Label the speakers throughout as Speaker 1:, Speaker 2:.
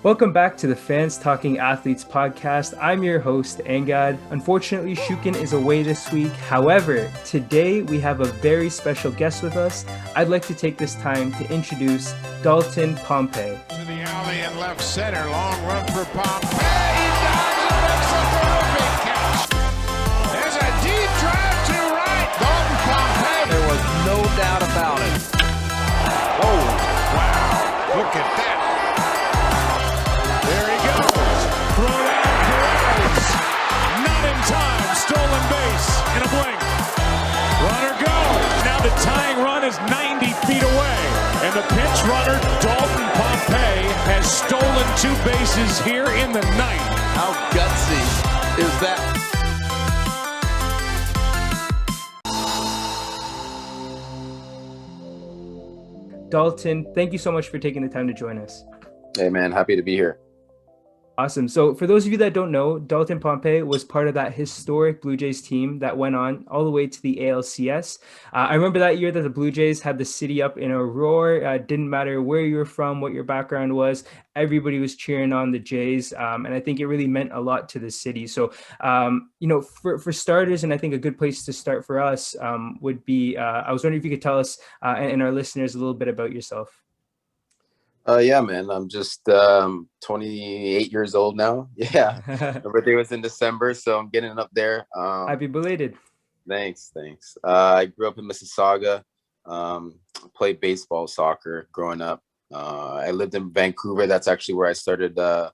Speaker 1: Welcome back to the Fans Talking Athletes podcast. I'm your host, Angad. Unfortunately, Shukin is away this week. However, today we have a very special guest with us. I'd like to take this time to introduce Dalton Pompey.
Speaker 2: To the alley and left center, long run for Pompey. He dives and makes a terrific catch. There's a deep drive to right. Dalton Pompey.
Speaker 3: There was no doubt about it.
Speaker 2: Oh, wow. Look at that. There he goes. Throw down Perez. Not in time. Stolen base in a blink. Runner goes. Now the tying run is 90 feet away. And the pinch runner, Dalton Pompey, has stolen two bases here in the ninth.
Speaker 3: How gutsy is that?
Speaker 1: Dalton, thank you so much for taking the time to join us.
Speaker 4: Hey man, happy to be here.
Speaker 1: Awesome. So for those of you that don't know, Dalton Pompey was part of that historic Blue Jays team that went on all the way to the ALCS. I remember that year that the Blue Jays had the city up in a roar. Didn't matter where you were from, what your background was. Everybody was cheering on the Jays. And I think it really meant a lot to the city. So, for starters, and I think a good place to start for us would be, I was wondering if you could tell us and our listeners a little bit about yourself.
Speaker 4: Yeah, man. I'm just 28 years old now. Yeah, my birthday was in December, so I'm getting up there.
Speaker 1: Happy belated.
Speaker 4: Thanks. I grew up in Mississauga. Played baseball, soccer growing up. I lived in Vancouver. That's actually where I started, where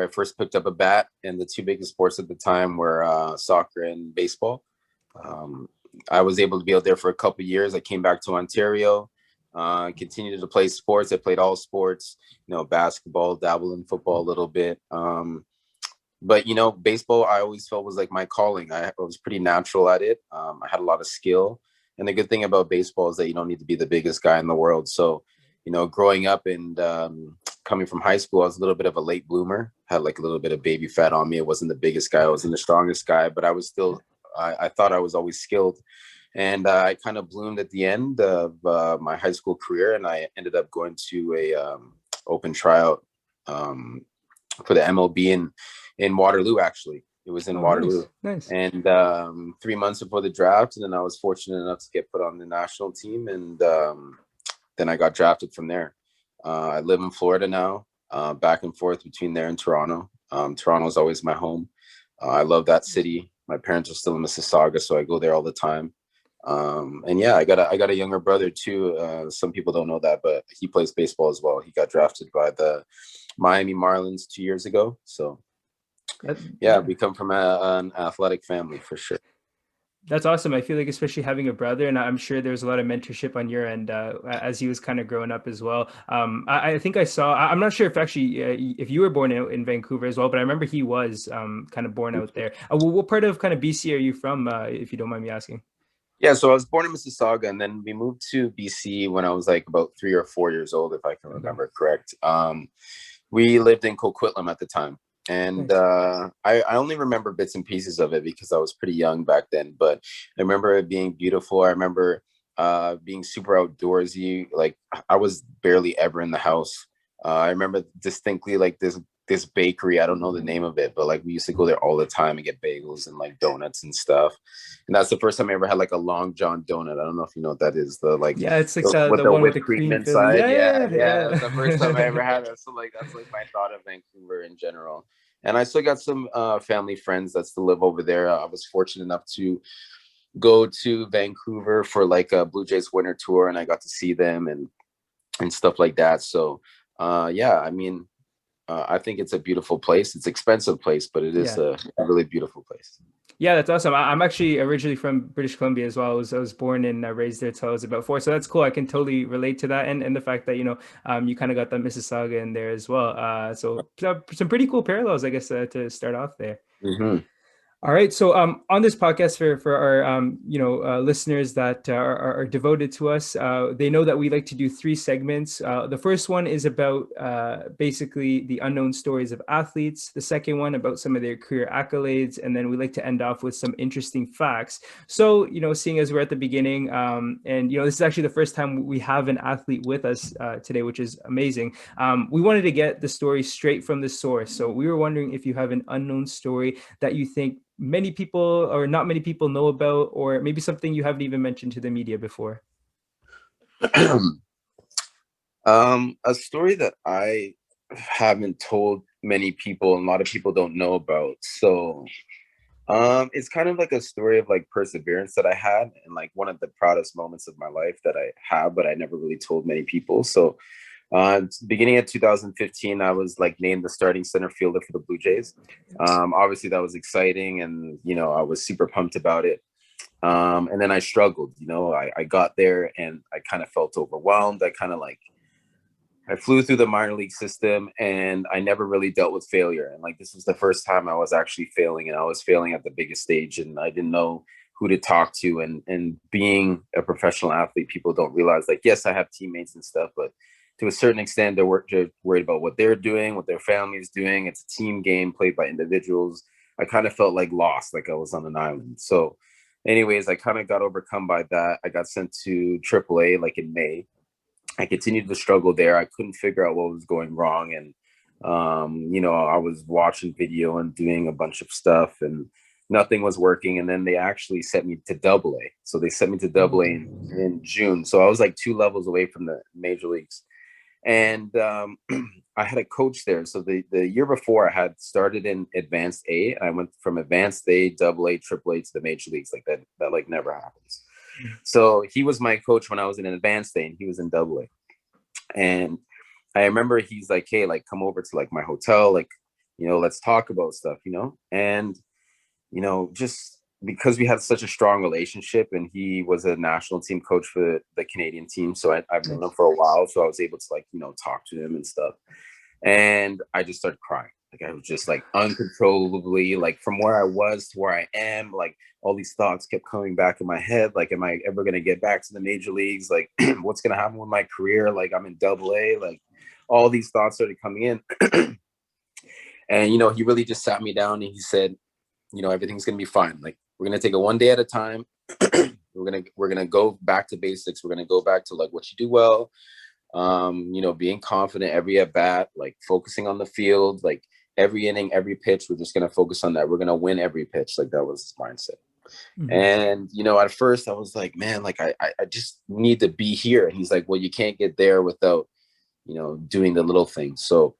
Speaker 4: I first picked up a bat. And the two biggest sports at the time were soccer and baseball. I was able to be out there for a couple of years. I came back to Ontario. Continued to play sports. I played all sports, basketball, dabbled in football a little bit. But baseball, I always felt was like my calling. I was pretty natural at it. I had a lot of skill. And the good thing about baseball is that you don't need to be the biggest guy in the world. So, growing up and coming from high school, I was a little bit of a late bloomer, had like a little bit of baby fat on me. I wasn't the biggest guy. I wasn't the strongest guy, but I was still, I thought I was always skilled. And I kind of bloomed at the end of my high school career, and I ended up going to a open tryout for the MLB in Waterloo. Actually, it was in Waterloo.
Speaker 1: Nice.
Speaker 4: And 3 months before the draft, and then I was fortunate enough to get put on the national team, and then I got drafted from there. I live in Florida now, back and forth between there and Toronto. Toronto is always my home. I love that city. My parents are still in Mississauga, so I go there all the time. And yeah, I got a younger brother too. Some people don't know that, but he plays baseball as well. He got drafted by the Miami Marlins 2 years ago. So yeah, we come from an athletic family for sure.
Speaker 1: That's awesome. I feel like especially having a brother, and I'm sure there was a lot of mentorship on your end as he was kind of growing up as well. I think I saw, I'm not sure if actually if you were born in Vancouver as well, but I remember he was kind of born out there. What part of kind of BC are you from, if you don't mind me asking?
Speaker 4: Yeah, so I was born in Mississauga, and then we moved to BC when I was like about 3 or 4 years old, if I can remember correct. We lived in Coquitlam at the time, and I only remember bits and pieces of it because I was pretty young back then. But I remember it being beautiful. I remember being super outdoorsy. Like I was barely ever in the house. I remember distinctly like this bakery. I don't know the name of it, but like we used to go there all the time and get bagels and like donuts and stuff. And that's the first time I ever had like a Long John donut. I don't know if you know what that is.
Speaker 1: It's like the one with the cream
Speaker 4: inside. Yeah. That's the first time I ever had it. So like that's like my thought of Vancouver in general. And I still got some family friends that still live over there. I was fortunate enough to go to Vancouver for like a Blue Jays winter tour, and I got to see them and stuff like that. So yeah, I mean, I think it's a beautiful place. It's an expensive place, but it is a really beautiful place.
Speaker 1: Yeah, that's awesome. I'm actually originally from British Columbia as well. I was born and raised there till I was about 4. So that's cool. I can totally relate to that. And the fact that, you kind of got that Mississauga in there as well. So some pretty cool parallels, I guess, to start off there.
Speaker 4: Mm-hmm.
Speaker 1: All right. So on this podcast for our listeners that are devoted to us, they know that we like to do three segments. The first one is about basically the unknown stories of athletes. The second one about some of their career accolades, and then we like to end off with some interesting facts. So seeing as we're at the beginning, and this is actually the first time we have an athlete with us today, which is amazing. We wanted to get the story straight from the source. So we were wondering if you have an unknown story that you think many people or not many people know about, or maybe something you haven't even mentioned to the media before.
Speaker 4: A story that I haven't told many people and a lot of people don't know about. So it's kind of like a story of like perseverance that I had, and like one of the proudest moments of my life that I have, but I never really told many people. So beginning of 2015, I was like named the starting center fielder for the Blue Jays. Obviously that was exciting, and I was super pumped about it. And then I struggled. I got there and I kind of felt overwhelmed. I flew through the minor league system, and I never really dealt with failure. And like, this was the first time I was actually failing, and I was failing at the biggest stage, and I didn't know who to talk to. And being a professional athlete, people don't realize, like, yes, I have teammates and stuff, but to a certain extent, they're worried about what they're doing, what their family's doing. It's a team game played by individuals. I kind of felt like lost, like I was on an island. So anyways, I kind of got overcome by that. I got sent to AAA like in May. I continued to struggle there. I couldn't figure out what was going wrong. And, I was watching video and doing a bunch of stuff, and nothing was working. And then they actually sent me to AA. So they sent me to AA in June. So I was like 2 levels away from the major leagues. And I had a coach there. So the year before, I had started in Advanced A, and I went from Advanced A, AA, AAA to the major leagues. Like that like never happens. So he was my coach when I was in Advanced A, and he was in AA. And I remember he's like, hey, like, come over to like my hotel, like, let's talk about stuff, and just because we had such a strong relationship, and he was a national team coach for the Canadian team. So I've known him for a while. So I was able to like, talk to him and stuff. And I just started crying. Like, I was just like uncontrollably, like, from where I was to where I am, like all these thoughts kept coming back in my head. Like, am I ever going to get back to the major leagues? Like, what's going to happen with my career? Like, I'm in AA, like all these thoughts started coming in. And, he really just sat me down and he said, everything's going to be fine. Like, we're going to take it one day at a time. We're going to go back to basics. We're going to go back to like what you do well. Being confident every at bat, like focusing on the field, like every inning, every pitch, we're just going to focus on that. We're going to win every pitch. Like, that was his mindset. Mm-hmm. And, at first I was like, man, like I just need to be here. And he's like, well, you can't get there without, doing the little things. So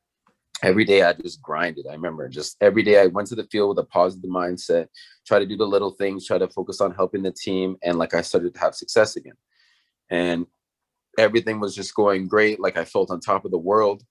Speaker 4: every day I just grinded. I remember just every day I went to the field with a positive mindset, try to do the little things, try to focus on helping the team. And like, I started to have success again. And everything was just going great. Like, I felt on top of the world.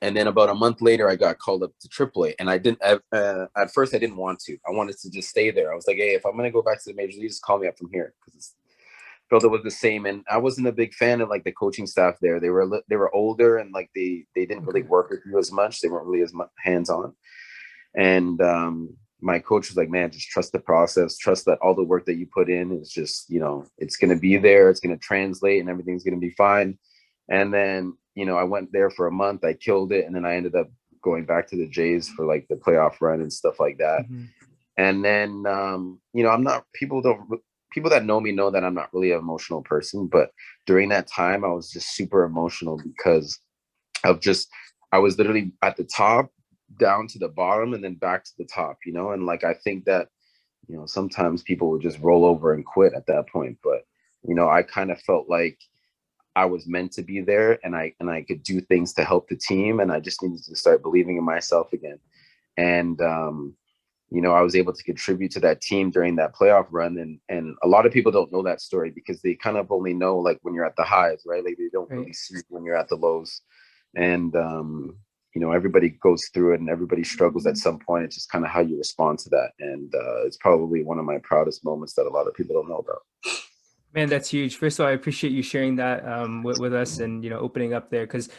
Speaker 4: And then about a month later, I got called up to AAA. And I didn't, at first I didn't want to. I wanted to just stay there. I was like, hey, if I'm going to go back to the major leagues, just call me up from here. Because I felt it was the same. And I wasn't a big fan of like the coaching staff there. They were older, and like they didn't really work with you as much. They weren't really as much hands-on. And my coach was like, man, just trust the process. Trust that all the work that you put in is just, it's going to be there. It's going to translate, and everything's going to be fine. And then, I went there for a month. I killed it. And then I ended up going back to the Jays for like the playoff run and stuff like that. Mm-hmm. And then, people that know me know that I'm not really an emotional person, but during that time I was just super emotional because I was literally at the top, down to the bottom, and then back to the top, and like, I think that, sometimes people would just roll over and quit at that point. But, I kind of felt like I was meant to be there, and I could do things to help the team. And I just needed to start believing in myself again. And, I was able to contribute to that team during that playoff run. And a lot of people don't know that story because they kind of only know like when you're at the highs, right? Like, they don't really see when you're at the lows. And, everybody goes through it, and everybody struggles at some point. It's just kind of how you respond to that. And it's probably one of my proudest moments that a lot of people don't know about.
Speaker 1: Man, that's huge. First of all, I appreciate you sharing that with us, and opening up there, because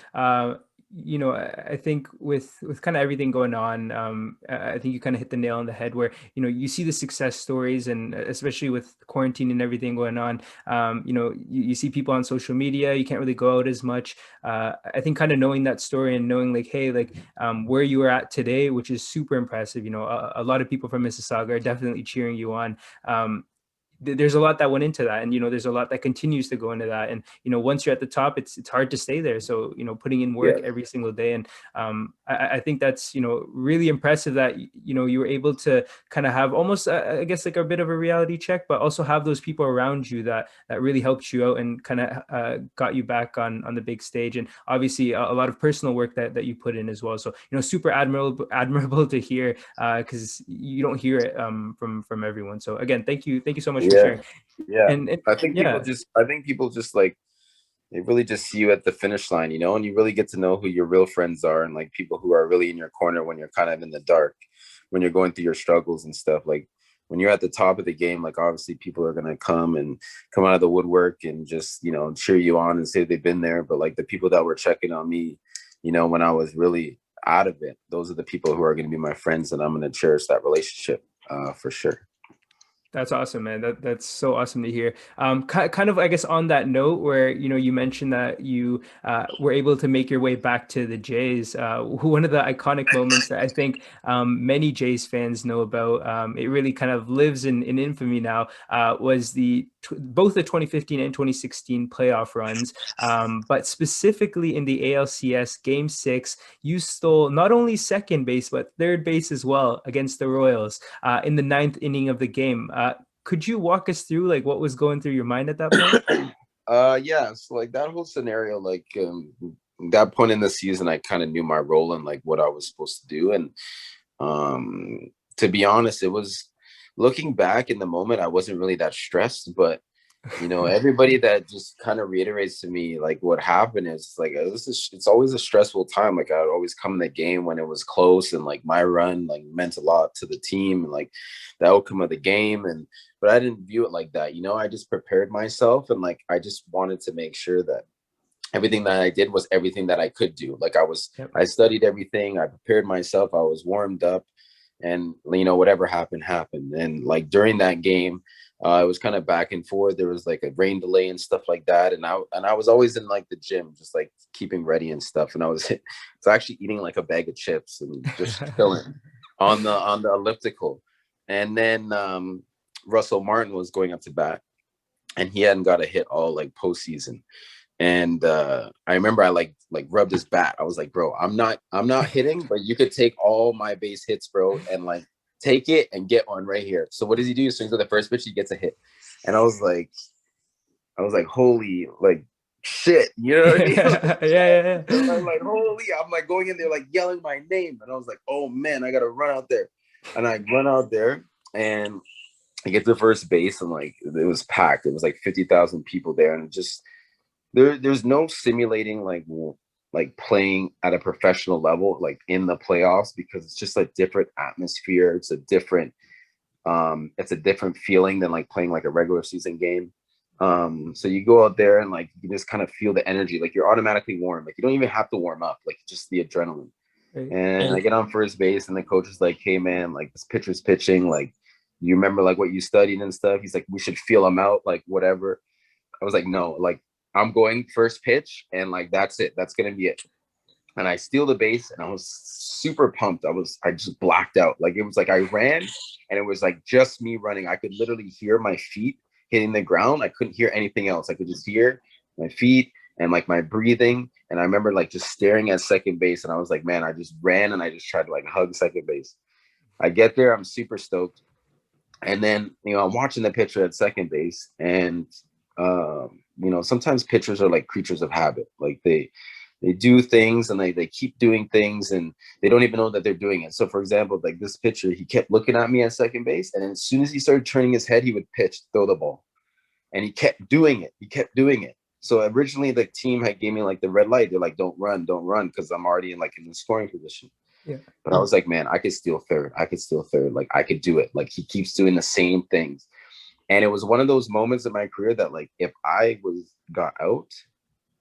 Speaker 1: I think with kind of everything going on, I think you kind of hit the nail on the head where, you see the success stories, and especially with quarantine and everything going on, you see people on social media, you can't really go out as much. I think kind of knowing that story and knowing like, hey, like where you are at today, which is super impressive. A lot of people from Mississauga are definitely cheering you on. There's a lot that went into that, and there's a lot that continues to go into that, and once you're at the top, it's hard to stay there. So putting in work
Speaker 4: Yeah.
Speaker 1: every single day, and I think that's really impressive that you were able to kind of have almost I guess like a bit of a reality check, but also have those people around you that really helped you out and kind of got you back on the big stage, and obviously a lot of personal work that you put in as well. So super admirable to hear, because you don't hear it from everyone. So again, thank you so much for
Speaker 4: Yeah.
Speaker 1: sharing.
Speaker 4: Yeah.
Speaker 1: And
Speaker 4: I
Speaker 1: yeah,
Speaker 4: think people just like, they really just see you at the finish line, and you really get to know who your real friends are, and like people who are really in your corner when you're kind of in the dark, when you're going through your struggles and stuff. Like when you're at the top of the game, like obviously people are going to come out of the woodwork and just, cheer you on and say they've been there. But like the people that were checking on me, when I was really out of it, those are the people who are going to be my friends, and I'm going to cherish that relationship for sure.
Speaker 1: that's awesome, man. That's so awesome to hear. Kind of, I guess, on that note, where you mentioned that you were able to make your way back to the Jays. One of the iconic moments that I think many Jays fans know about, it really kind of lives in infamy now, was both the 2015 and 2016 playoff runs, but specifically in the ALCS Game 6, you stole not only second base but third base as well against the Royals in the ninth inning of the game. Could you walk us through like what was going through your mind at that point?
Speaker 4: Yeah, so like that whole scenario, like that point in the season, I kind of knew my role and like what I was supposed to do. And to be honest, it was, looking back in the moment, I wasn't really that stressed. But everybody that just kind of reiterates to me like what happened is like, it's always a stressful time. Like I would always come in the game when it was close, and like my run like meant a lot to the team and like the outcome of the game. And but I didn't view it like that. I just prepared myself, and like I just wanted to make sure that everything that I did was everything that I could do. Like
Speaker 1: Yep.
Speaker 4: I studied everything, I prepared myself, I was warmed up, and whatever happened. And like during that game, it was kind of back and forth. There was like a rain delay and stuff like that, and I was always in like the gym, just like keeping ready and stuff. And I was actually eating like a bag of chips and just chilling on the elliptical. And then Russell Martin was going up to bat, and he hadn't got a hit all like postseason. And I remember I like rubbed his bat. I was like, bro, I'm not hitting, but you could take all my base hits, bro, and like take it and get one right here. So what does he do? He swings at the first pitch, he gets a hit. And I was like, holy, like shit, you know what I mean?
Speaker 1: Yeah.
Speaker 4: I'm like, holy, I'm like going in there like yelling my name. And I was like, oh man, I gotta run out there. And I run out there, and I get to first base, and like it was packed. It was like 50,000 people there, and just there's no simulating like playing at a professional level like in the playoffs, because it's just a different atmosphere. It's a different feeling than like playing like a regular season game. So you go out there and like you just kind of feel the energy, like you're automatically warm, like you don't even have to warm up, like just the adrenaline.
Speaker 1: Right.
Speaker 4: And I get on first base, and the coach is like, hey man, like this pitcher's pitching, like you remember like what you studied and stuff. He's like, we should feel him out, like whatever. I was like, no, like I'm going first pitch, and like that's it, that's gonna be it. And I steal the base, and I was super pumped. I just blacked out. Like it was like I ran, and it was like just me running. I could literally hear my feet hitting the ground. I couldn't hear anything else. I could just hear my feet and like my breathing. And I remember like just staring at second base, and I was like, man, I just ran, and I just tried to like hug second base. I get there, I'm super stoked. And then, I'm watching the pitcher at second base, and sometimes pitchers are like creatures of habit. Like they do things, and they keep doing things, and they don't even know that they're doing it. So for example, like this pitcher, he kept looking at me at second base, and as soon as he started turning his head, he would pitch, throw the ball. And he kept doing it. So originally the team had gave me like the red light. They're like, don't run, because I'm already in the scoring position.
Speaker 1: Yeah.
Speaker 4: But I was like, man, I could steal third. Like I could do it. Like he keeps doing the same things. And it was one of those moments in my career that like if I got out,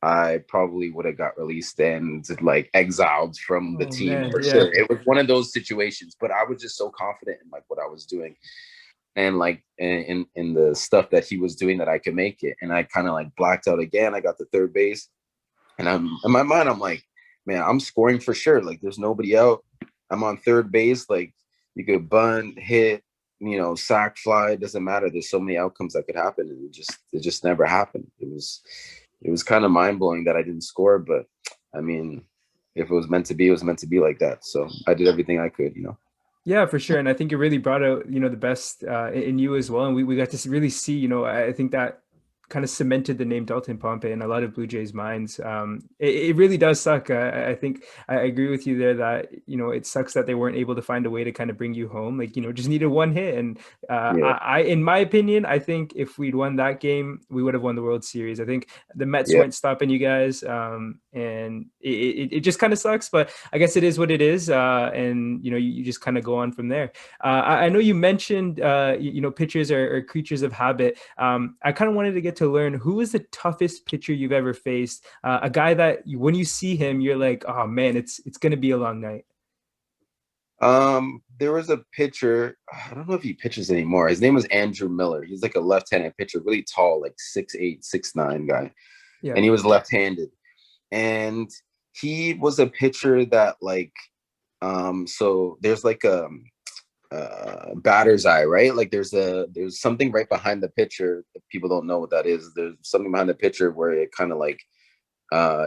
Speaker 4: I probably would have got released and like exiled from the
Speaker 1: Oh
Speaker 4: team
Speaker 1: man,
Speaker 4: for
Speaker 1: yeah.
Speaker 4: sure. It was one of those situations, but I was just so confident in like what I was doing and like in the stuff that he was doing that I could make it. And I kind of like blacked out again. I got to third base, and I'm in my mind, I'm like, man, I'm scoring for sure. Like there's nobody out. I'm on third base. Like you could bunt, hit, sack, fly. It doesn't matter. There's so many outcomes that could happen, and it just never happened. It was kind of mind blowing that I didn't score, but I mean, if it was meant to be, it was meant to be like that. So I did everything I could.
Speaker 1: Yeah, for sure. And I think it really brought out, the best in you as well. And we got to really see, I think that kind of cemented the name Dalton Pompey in a lot of Blue Jays minds. It really does suck. I think I agree with you there that, it sucks that they weren't able to find a way to kind of bring you home. Like, just needed one hit. And
Speaker 4: Yeah,
Speaker 1: in my opinion, I think if we'd won that game, we would have won the World Series. I think the Mets
Speaker 4: yeah,
Speaker 1: weren't stopping you guys. And it just kind of sucks, but I guess it is what it is. And, you just kind of go on from there. I know you mentioned, pitchers are creatures of habit. I kind of wanted to get to learn who is the toughest pitcher you've ever faced. A guy that when you see him, you're like, oh man, it's going to be a long night.
Speaker 4: There was a pitcher. I don't know if he pitches anymore. His name was Andrew Miller. He's like a left-handed pitcher, really tall, like 6'8", 6'9" guy,
Speaker 1: Yeah.
Speaker 4: and he was left-handed. And he was a pitcher that like, so there's like a batter's eye, right? Like there's something right behind the pitcher. If people don't know what that is, there's something behind the pitcher where it kind of like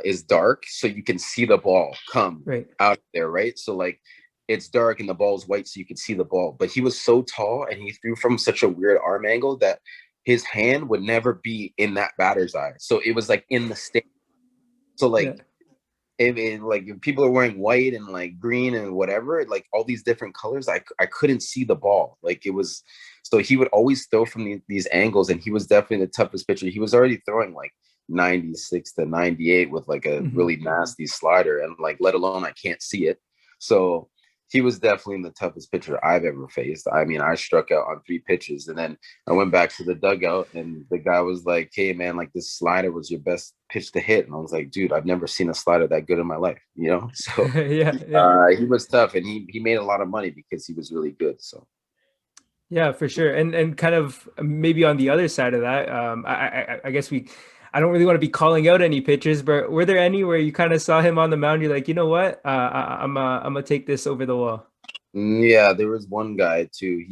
Speaker 4: is dark, so you can see the ball come
Speaker 1: Right.
Speaker 4: out there, right? So like it's dark and the ball is white, so you can see the ball. But he was so tall and he threw from such a weird arm angle that his hand would never be in that batter's eye. So it was like in the state. So like
Speaker 1: Yeah.
Speaker 4: if people are wearing white and like green and whatever, like all these different colors, I couldn't see the ball. Like it was, so he would always throw from these angles, and he was definitely the toughest pitcher. He was already throwing like 96 to 98 with like a
Speaker 1: Mhm.
Speaker 4: really nasty slider, and like let alone I can't see it. So he was definitely the toughest pitcher I've ever faced. I mean, I struck out on 3 pitches, and then I went back to the dugout, and the guy was like, "Hey, man, like this slider was your best pitch to hit." And I was like, "Dude, I've never seen a slider that good in my life." So
Speaker 1: Yeah. Yeah.
Speaker 4: he was tough, and he made a lot of money because he was really good. So
Speaker 1: Yeah, for sure. And kind of maybe on the other side of that, I guess I don't really want to be calling out any pitchers, but were there any where you kind of saw him on the mound, you're like, you know what, I'm gonna take this over the wall.
Speaker 4: yeah, there was one guy too.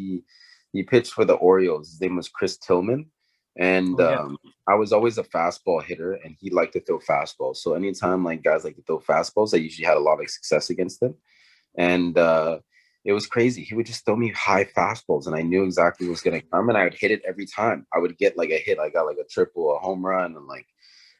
Speaker 4: He pitched for the Orioles. His name was Chris Tillman, and
Speaker 1: Oh yeah.
Speaker 4: I was always a fastball hitter, and he liked to throw fastballs. So anytime like guys like to throw fastballs, I usually had a lot of success against them. And it was crazy. He would just throw me high fastballs, and I knew exactly what was going to come, and I would hit it every time. I would get like a hit. I got like a triple, a home run, and like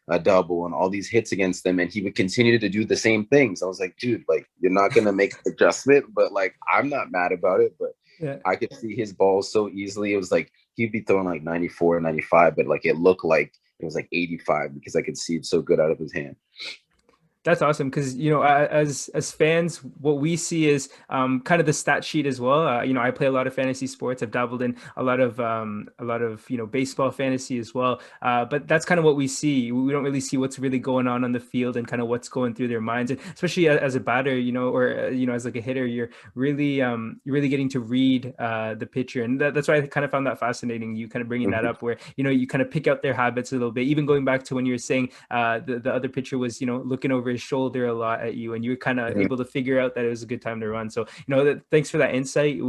Speaker 4: a double, and all these hits against them. And he would continue to do the same things. I was like, dude, like you're not going to make an adjustment, but like I'm not mad about it. But
Speaker 1: Yeah.
Speaker 4: I could see his balls so easily. It was like he'd be throwing like 94, 95, but like it looked like it was like 85 because I could see it so good out of his hand.
Speaker 1: That's awesome because as fans, what we see is kind of the stat sheet as well. I play a lot of fantasy sports. I've dabbled in a lot of baseball fantasy as well. But that's kind of what we see. We don't really see what's really going on the field and kind of what's going through their minds. And especially as a batter, or as like a hitter, you're really getting to read the pitcher, and that's why I kind of found that fascinating. You kind of bringing that up, where you kind of pick out their habits a little bit. Even going back to when you were saying the other pitcher was looking over his shoulder a lot at you, and you were kind of able to figure out that it was a good time to run. So thanks for that insight.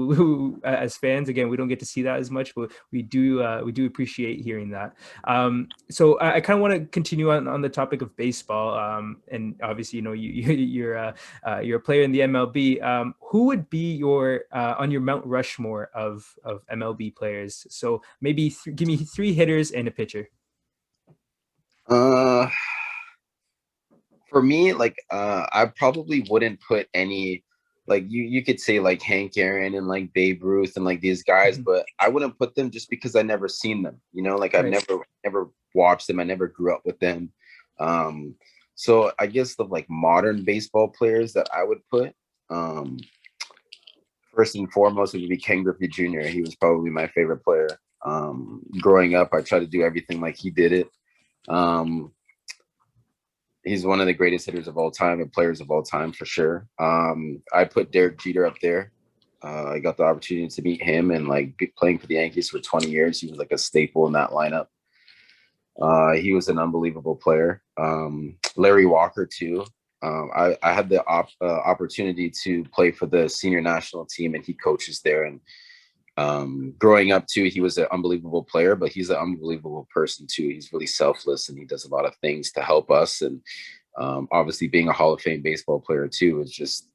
Speaker 1: As fans, again, we don't get to see that as much, but we do appreciate hearing that. So I kind of want to continue on the topic of baseball, and obviously you're a player in the MLB. Who would be your on your Mount Rushmore of MLB players? So maybe give me 3 hitters and a pitcher.
Speaker 4: For me, like I probably wouldn't put any, like you could say like Hank Aaron and like Babe Ruth and like these guys, but I wouldn't put them just because I never seen them. Like I've
Speaker 1: Right.
Speaker 4: never watched them. I never grew up with them. So I guess the like modern baseball players that I would put, first and foremost, it would be Ken Griffey Jr. He was probably my favorite player. Growing up, I tried to do everything like he did it. He's one of the greatest hitters of all time and players of all time for sure. I put Derek Jeter up there. I got the opportunity to meet him and like playing for the Yankees for 20 years. He was like a staple in that lineup. He was an unbelievable player. Larry Walker too. I had the opportunity to play for the senior national team, and he coaches there. And growing up too, he was an unbelievable player, but he's an unbelievable person too. He's really selfless, and he does a lot of things to help us. And obviously, being a Hall of Fame baseball player too is just,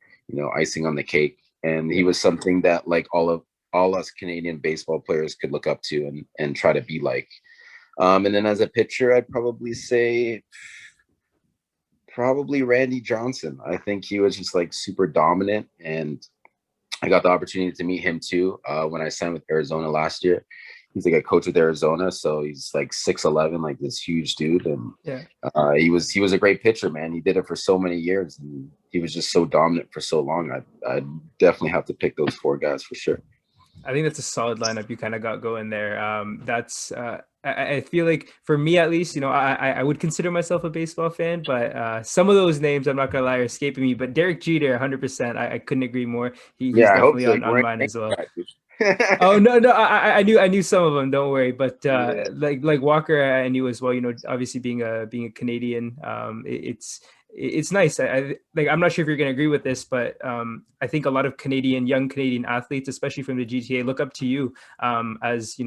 Speaker 4: icing on the cake. And he was something that like all us Canadian baseball players could look up to and try to be like. And then as a pitcher, I'd probably say Randy Johnson. I think he was just like super dominant, and I got the opportunity to meet him too when I signed with Arizona last year. He's like a coach with Arizona, so he's like 6'11", like this huge dude, and he was a great pitcher, man. He did it for so many years, and he was just so dominant for so long. I definitely have to pick those four guys for sure.
Speaker 1: I think that's a solid lineup you kind of got going there. I feel like for me at least, I would consider myself a baseball fan, but some of those names, I'm not gonna lie, are escaping me. But Derek Jeter, 100%, I couldn't agree more. He's definitely on mine as well. Oh no, I knew some of them. Don't worry. But like Walker, I knew as well. Obviously being a Canadian, it's nice. I'm not sure if you're going to agree with this, but I think a lot of young Canadian athletes, especially from the GTA, look up to you as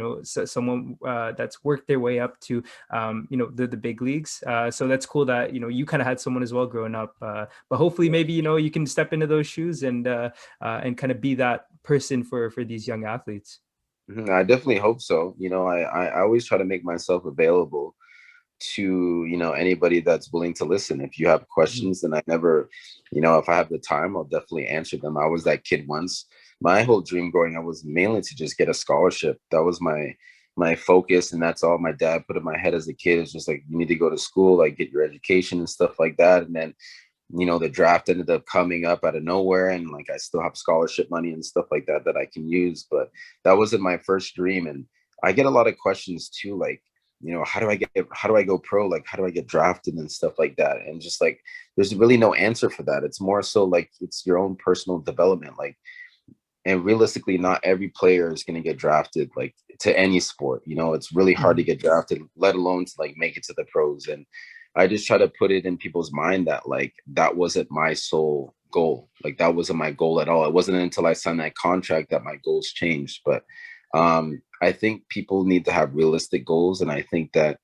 Speaker 1: someone that's worked their way up to the big leagues. So that's cool that you kind of had someone as well growing up. But hopefully, maybe you can step into those shoes and kind of be that person for these young athletes.
Speaker 4: I definitely hope so. I always try to make myself available to anybody that's willing to listen. If you have questions, and I never, if I have the time, I'll definitely answer them. I was that kid once. My whole dream growing up was mainly to just get a scholarship. That was my focus, and that's all my dad put in my head as a kid. It's just like, you need to go to school, like get your education and stuff like that. And then the draft ended up coming up out of nowhere, and like I still have scholarship money and stuff like that I can use, but that wasn't my first dream. And I get a lot of questions too, like, how do I go pro? Like, how do I get drafted and stuff like that? And just like, there's really no answer for that. It's more so like, it's your own personal development. Like, and realistically, not every player is going to get drafted, like to any sport. It's really hard to get drafted, let alone to like make it to the pros. And I just try to put it in people's mind that like, that wasn't my sole goal. Like, that wasn't my goal at all. It wasn't until I signed that contract that my goals changed. But I think people need to have realistic goals. And I think that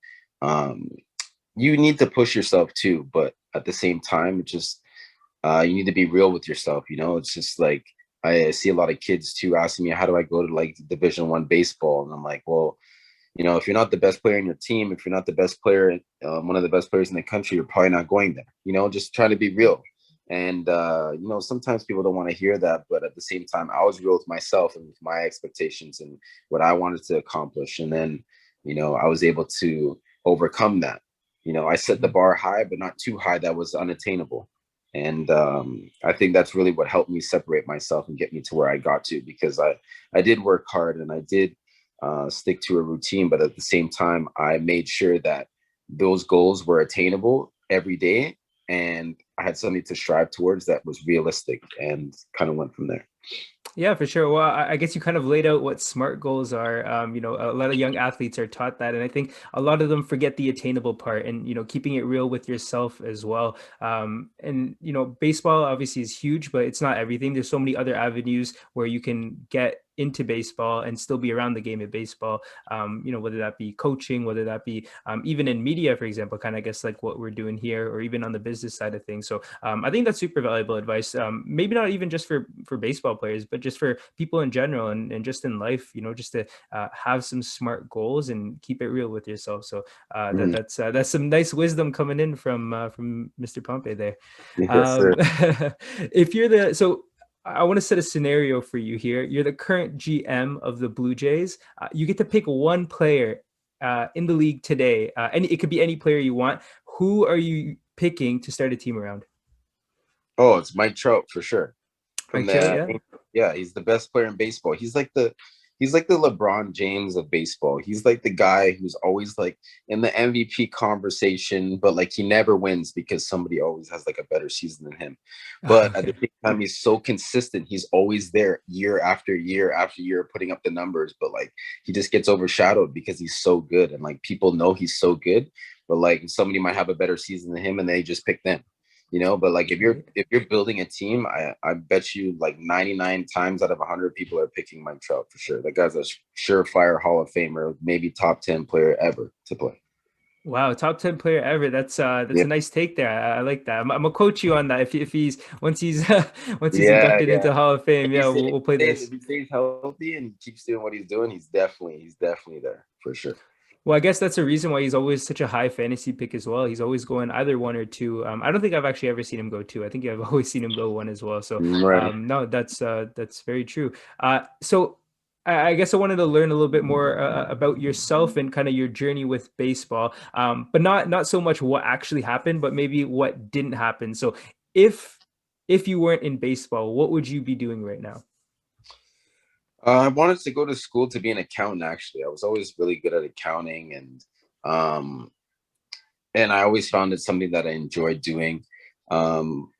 Speaker 4: you need to push yourself too. But at the same time, it's just, you need to be real with yourself. It's just like, I see a lot of kids too asking me, how do I go to like Division I baseball? And I'm like, well, if you're not the best player in your team, if you're not the best player, one of the best players in the country, you're probably not going there. Just try to be real. And, sometimes people don't want to hear that, but at the same time, I was real with myself and with my expectations and what I wanted to accomplish. And then, I was able to overcome that. I set the bar high, but not too high that was unattainable. And I think that's really what helped me separate myself and get me to where I got to, because I did work hard and I did stick to a routine, but at the same time, I made sure that those goals were attainable every day. And I had something to strive towards that was realistic, and kind of went from there.
Speaker 1: Yeah, for sure. Well, I guess you kind of laid out what SMART goals are. A lot of young athletes are taught that. And I think a lot of them forget the attainable part and, keeping it real with yourself as well. And baseball obviously is huge, but it's not everything. There's so many other avenues where you can get into baseball and still be around the game of baseball, whether that be coaching, whether that be even in media, for example, kind of guess like what we're doing here, or even on the business side of things. So I think that's super valuable advice. Maybe not even just for baseball players, but just for people in general and just in life, just to have some SMART goals and keep it real with yourself. So that's some nice wisdom coming in from Mr. Pompey there. Yes, if you're I want to set a scenario for you here. You're the current GM of the Blue Jays. You get to pick one player in the league today. It could be any player you want. Who are you picking to start a team around?
Speaker 4: Oh, it's Mike Trout for sure.
Speaker 1: Yeah,
Speaker 4: he's the best player in baseball. He's like he's like the LeBron James of baseball. He's like the guy who's always like in the MVP conversation, but like he never wins because somebody always has like a better season than him. But at the
Speaker 1: Okay.
Speaker 4: same time, he's so consistent. He's always there year after year after year, putting up the numbers. But like he just gets overshadowed because he's so good, and like people know he's so good. But like somebody might have a better season than him, and they just pick them. But like if you're building a team, I bet you like 99 times out of 100 people are picking Mike Trout for sure. That guy's a surefire Hall of Famer, maybe top 10 player ever to play.
Speaker 1: Wow, top 10 player ever. That's
Speaker 4: Yeah,
Speaker 1: a nice take there. I like that. I'm gonna quote you on that. If he's once he's once he's
Speaker 4: yeah,
Speaker 1: inducted into
Speaker 4: yeah.
Speaker 1: the Hall of Fame, yeah, we'll play
Speaker 4: If
Speaker 1: this.
Speaker 4: he stays healthy and he keeps doing what he's doing, he's definitely there for sure.
Speaker 1: Well, I guess that's a reason why he's always such a high fantasy pick as well. He's always going either one or two. I don't think I've actually ever seen him go two. I think I've always seen him go one as well. So
Speaker 4: Right.
Speaker 1: no, that's very true. So I guess I wanted to learn a little bit more about yourself and kind of your journey with baseball, but not so much what actually happened, but maybe what didn't happen. So if if you weren't in baseball, what would you be doing right now?
Speaker 4: I wanted to go to school to be an accountant. Actually, I was always really good at accounting, um, and I always found it something that I enjoyed doing.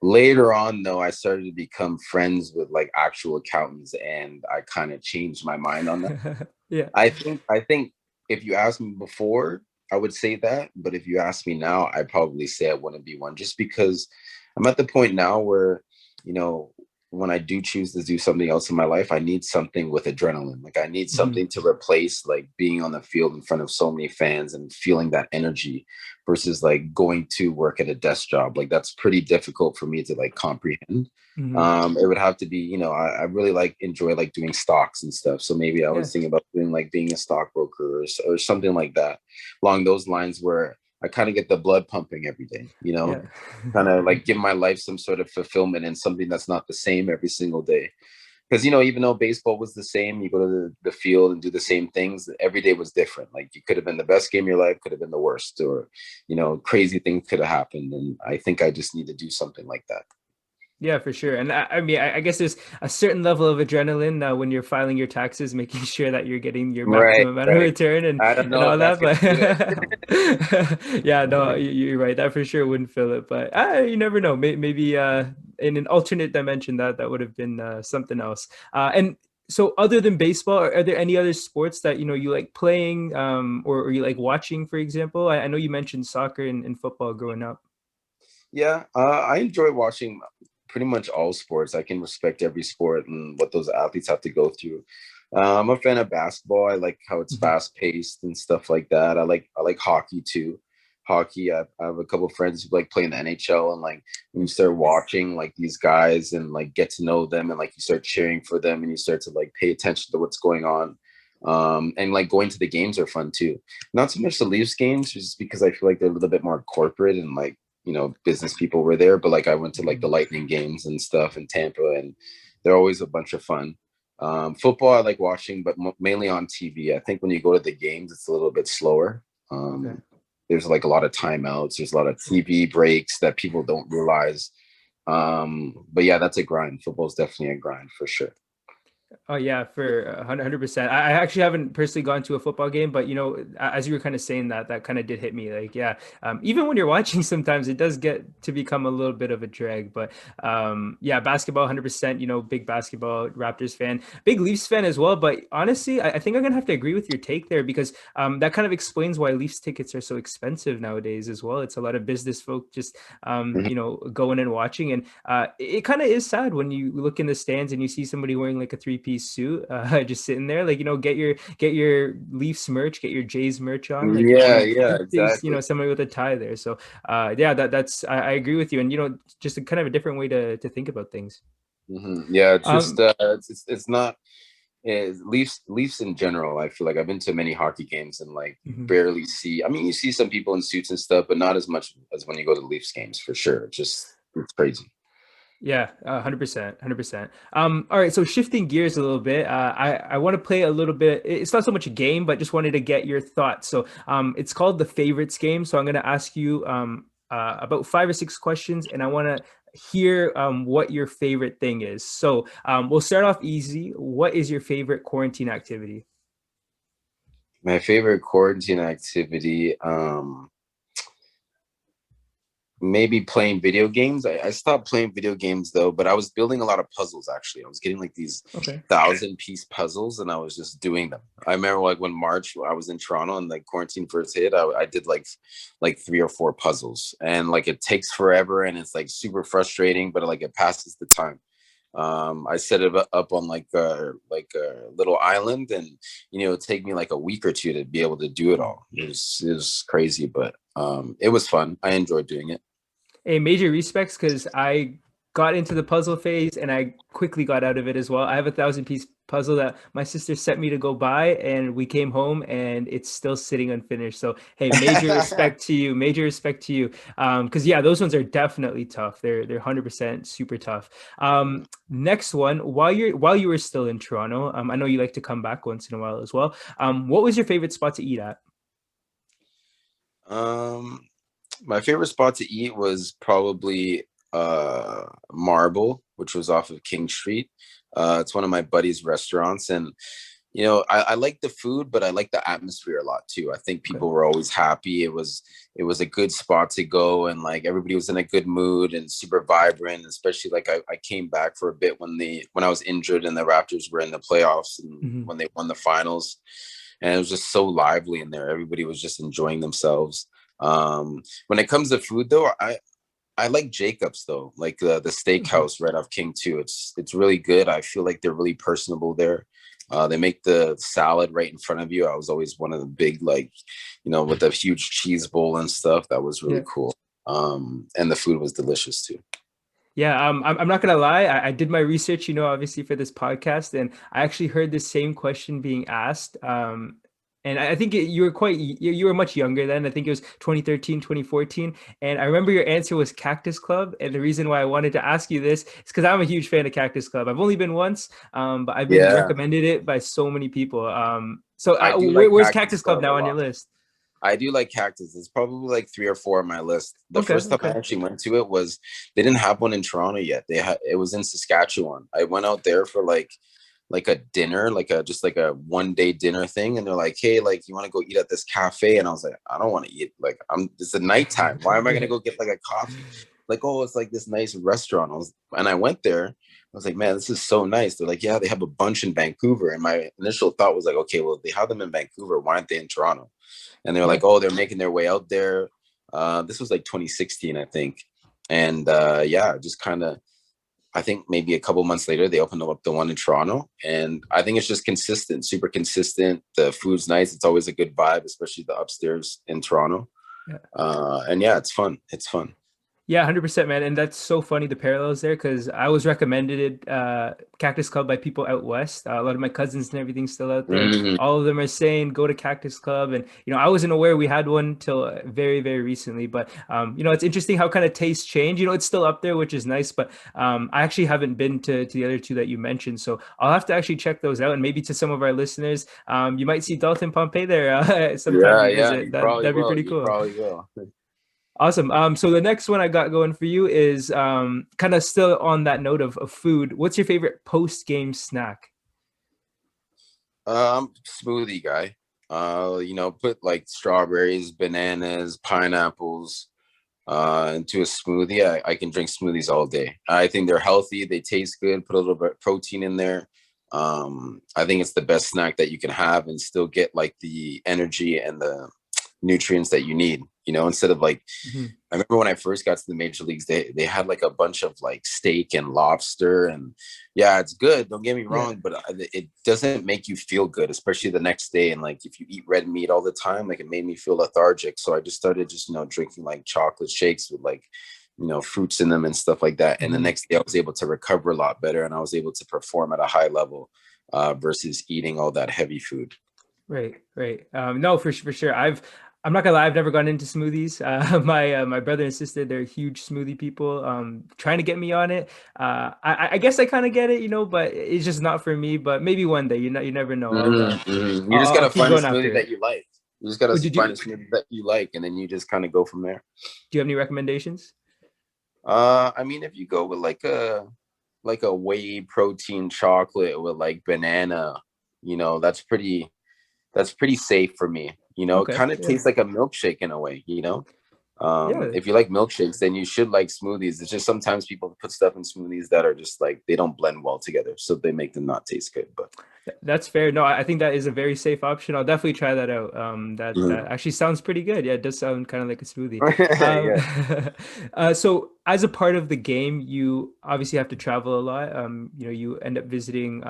Speaker 4: Later on, though, I started to become friends with like actual accountants, and I kind of changed my mind on that.
Speaker 1: Yeah.
Speaker 4: I think if you asked me before, I would say that, but if you ask me now, I'd probably say I wouldn't be one, just because I'm at the point now where, you know, when I do choose to do something else in my life, I need something with adrenaline. Like I need
Speaker 1: Mhm.
Speaker 4: something to replace like being on the field in front of so many fans and feeling that energy versus like going to work at a desk job. Like that's pretty difficult for me to like comprehend.
Speaker 1: Mhm.
Speaker 4: It would have to be, I really like enjoy like doing stocks and stuff. So maybe I
Speaker 1: Yeah.
Speaker 4: was thinking about doing like being a stockbroker or something like that along those lines where I kind of get the blood pumping every day,
Speaker 1: Yeah.
Speaker 4: kind of like give my life some sort of fulfillment and something that's not the same every single day. Because, even though baseball was the same, you go to the field and do the same things, every day was different. Like you could have been the best game of your life, could have been the worst, or, crazy things could have happened. And I think I just need to do something like that.
Speaker 1: Yeah, for sure. And I mean, I guess there's a certain level of adrenaline when you're filing your taxes, making sure that you're getting your
Speaker 4: Right,
Speaker 1: maximum amount of
Speaker 4: right.
Speaker 1: return
Speaker 4: I don't
Speaker 1: and
Speaker 4: know if
Speaker 1: all
Speaker 4: that's
Speaker 1: that.
Speaker 4: going to do it.
Speaker 1: But yeah, no, you're right. That for sure wouldn't fill it. But you never know. Maybe in an alternate dimension, that would have been something else. And so, other than baseball, are there any other sports that you like playing, or you like watching, for example? I know you mentioned soccer and football growing up.
Speaker 4: Yeah, I enjoy watching pretty much all sports. I can respect every sport and what those athletes have to go through. I'm a fan of basketball. I like how it's
Speaker 1: Mhm.
Speaker 4: fast paced and stuff like that. I like hockey too. Hockey. I have a couple of friends who like play in the NHL, and like when you start watching like these guys and like get to know them, and like you start cheering for them and you start to like pay attention to what's going on. And like going to the games are fun too. Not so much the Leafs games, just because I feel like they're a little bit more corporate and like business people were there, but like I went to like the
Speaker 1: Mhm.
Speaker 4: Lightning games and stuff in Tampa, and they're always a bunch of fun. Football I like watching, but mainly on TV. I think when you go to the games, it's a little bit slower.
Speaker 1: Okay.
Speaker 4: There's like a lot of timeouts. There's a lot of TV breaks that people don't realize. But yeah, that's a grind. Football is definitely a grind for sure.
Speaker 1: Oh yeah, for 100%. I actually haven't personally gone to a football game, but as you were kind of saying that kind of did hit me. Like, yeah, even when you're watching, sometimes it does get to become a little bit of a drag. But yeah, basketball, 100%. Big basketball Raptors fan, big Leafs fan as well. But honestly, I think I'm gonna have to agree with your take there because that kind of explains why Leafs tickets are so expensive nowadays as well. It's a lot of business folk just
Speaker 4: Mhm.
Speaker 1: going and watching, and it kind of is sad when you look in the stands and you see somebody wearing like a three-piece suit, just sitting there. Like, get your Leafs merch, get your Jays merch on. Like,
Speaker 4: Yeah,
Speaker 1: you
Speaker 4: yeah,
Speaker 1: there's
Speaker 4: exactly.
Speaker 1: somebody with a tie there. So yeah, that's I agree with you, and just a kind of a different way to think about things.
Speaker 4: Yeah, it's just
Speaker 1: Um,
Speaker 4: it's not Leafs in general. I feel like I've been to many hockey games and like you
Speaker 1: mhm.
Speaker 4: barely see. I mean, you see some people in suits and stuff, but not as much as when you go to Leafs games for sure. It's crazy.
Speaker 1: Yeah, 100%, 100%. All right, so shifting gears a little bit, I want to play a little bit. It's not so much a game, but just wanted to get your thoughts. So, it's called the favorites game. So I'm going to ask you about 5 or 6 questions, and I want to hear what your favorite thing is. So we'll start off easy. What is your favorite quarantine activity?
Speaker 4: My favorite quarantine activity, maybe playing video games. I stopped playing video games though, but I was building a lot of puzzles actually. I was getting like these
Speaker 1: Okay.
Speaker 4: 1,000-piece puzzles and I was just doing them. I remember like when March I was in Toronto and like quarantine first hit, I did like 3 or 4 puzzles and like it takes forever and it's like super frustrating, but like it passes the time. I set it up on like a little island and it'd take me like a week or two to be able to do it all. It was crazy, but it was fun. I enjoyed doing it.
Speaker 1: Hey, major respects, because I got into the puzzle phase and I quickly got out of it as well. I have a 1,000-piece puzzle that my sister sent me to go buy, and we came home and it's still sitting unfinished. So hey, major respect to you. Major respect to you. Because yeah, those ones are definitely tough. They're 100% super tough. Next one, while you were still in Toronto, I know you like to come back once in a while as well. What was your favorite spot to eat at?
Speaker 4: My favorite spot to eat was probably Marble, which was off of King Street. It's one of my buddy's restaurants, and I like the food, but I like the atmosphere a lot too. I think people were always happy. It was a good spot to go, and like everybody was in a good mood and super vibrant. Especially like I came back for a bit when I was injured and the Raptors were in the playoffs and when they won the finals, and it was just so lively in there. Everybody was just enjoying themselves. When it comes to food though, I like Jacob's though, like the steakhouse right off King 2. It's really good. I feel like they're really personable there. They make the salad right in front of you. I was always one of the big, like, with a huge cheese bowl and stuff. That was really cool. And the food was delicious too.
Speaker 1: Yeah, I'm not gonna lie. I did my research, obviously for this podcast, and I actually heard the same question being asked. And I think you were much younger then. I think it was 2013, 2014. And I remember your answer was Cactus Club. And the reason why I wanted to ask you this is because I'm a huge fan of Cactus Club. I've only been once, but I've been recommended it by so many people. Where's Cactus Club now on your list?
Speaker 4: I do like Cactus. It's probably like 3 or 4 on my list. The first time I actually went to it was they didn't have one in Toronto yet. It was in Saskatchewan. I went out there for like a dinner, just like a 1-day dinner thing. And they're like, hey, like, you want to go eat at this cafe? And I was like, I don't want to eat. Like, it's the nighttime. Why am I going to go get like a coffee? Like, oh, it's like this nice restaurant. And I went there. I was like, man, this is so nice. They're like, yeah, they have a bunch in Vancouver. And my initial thought was like, okay, well, they have them in Vancouver. Why aren't they in Toronto? And they're like, oh, they're making their way out there. This was like 2016, I think. And just kind of, I think maybe a couple months later, they opened up the one in Toronto. And I think it's just consistent, super consistent. The food's nice. It's always a good vibe, especially the upstairs in Toronto. And yeah, it's fun. It's fun.
Speaker 1: Yeah, 100%, man. And that's so funny, the parallels there, because I was recommended Cactus Club by people out west. A lot of my cousins and everything still out there. All of them are saying, go to Cactus Club. And, I wasn't aware we had one till very, very recently. But, it's interesting how kind of tastes change. It's still up there, which is nice. But I actually haven't been to the other two that you mentioned. So I'll have to actually check those out. And maybe to some of our listeners, you might see Dalton Pompey there sometime. That'd be pretty cool.
Speaker 4: Probably will.
Speaker 1: Awesome. So the next one I got going for you is kind of still on that note of food. What's your favorite post-game snack?
Speaker 4: Smoothie guy. Put like strawberries, bananas, pineapples into a smoothie. I can drink smoothies all day. I think they're healthy. They taste good. Put a little bit of protein in there. I think it's the best snack that you can have and still get like the energy and the nutrients that you need, instead of like, I remember when I first got to the major leagues, they had like a bunch of like steak and lobster, and yeah, it's good. Don't get me wrong, but it doesn't make you feel good, especially the next day. And like, if you eat red meat all the time, like it made me feel lethargic. So I just started drinking like chocolate shakes with like, fruits in them and stuff like that. And the next day I was able to recover a lot better, and I was able to perform at a high level versus eating all that heavy food.
Speaker 1: Right. No, for sure. I'm not gonna lie, I've never gone into smoothies. My brother and sister, they're huge smoothie people. Trying to get me on it. I guess I kind of get it, but it's just not for me. But maybe one day, you never know.
Speaker 4: You just gotta find a smoothie that you like. You just gotta
Speaker 1: Oh,
Speaker 4: find a smoothie that you like, and then you just kind of go from there.
Speaker 1: do you have any recommendations?
Speaker 4: I mean, if you go with like a whey protein chocolate with like banana, that's pretty safe for me. It
Speaker 1: Okay.
Speaker 4: kind of tastes like a milkshake in a way.
Speaker 1: Yeah.
Speaker 4: If you like milkshakes, then you should like smoothies. It's just sometimes people put stuff in smoothies that are just like they don't blend well together, so they make them not taste good. But
Speaker 1: That's fair. No, I think that is a very safe option. I'll definitely try that out. That
Speaker 4: Mhm.
Speaker 1: actually sounds pretty good. Yeah, it does sound kind of like a smoothie.
Speaker 4: Yeah.
Speaker 1: So as a part of the game, you obviously have to travel a lot. You end up visiting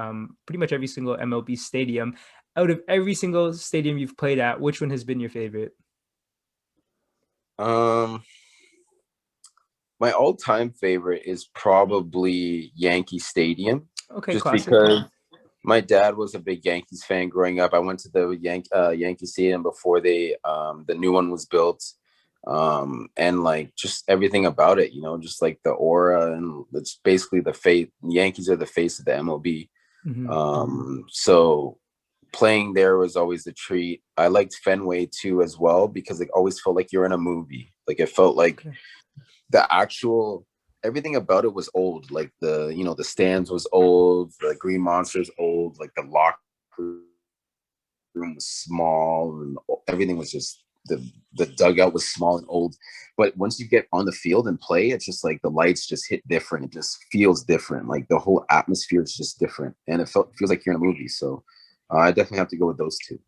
Speaker 1: pretty much every single MLB stadium. Out of every single stadium you've played at, which one has been your favorite?
Speaker 4: Um, my all-time favorite is probably Yankee Stadium,
Speaker 1: Okay,
Speaker 4: just
Speaker 1: classic.
Speaker 4: because my dad was a big Yankees fan growing up. I went to the Yankee Stadium before the new one was built. And like just everything about it, just like the aura, and it's basically the face. Yankees are the face of the MLB.
Speaker 1: Hmm.
Speaker 4: So playing there was always a treat. I liked Fenway too as well because it always felt like you're in a movie. Like it felt like
Speaker 1: Okay.
Speaker 4: the actual everything about it was old. Like the stands was old, the Green Monsters old, like the locker room was small, and everything was just the dugout was small and old. But once you get on the field and play, it's just like the lights just hit different. It just feels different. Like the whole atmosphere is just different, and it feels like you're in a movie. So I definitely have to go with those two.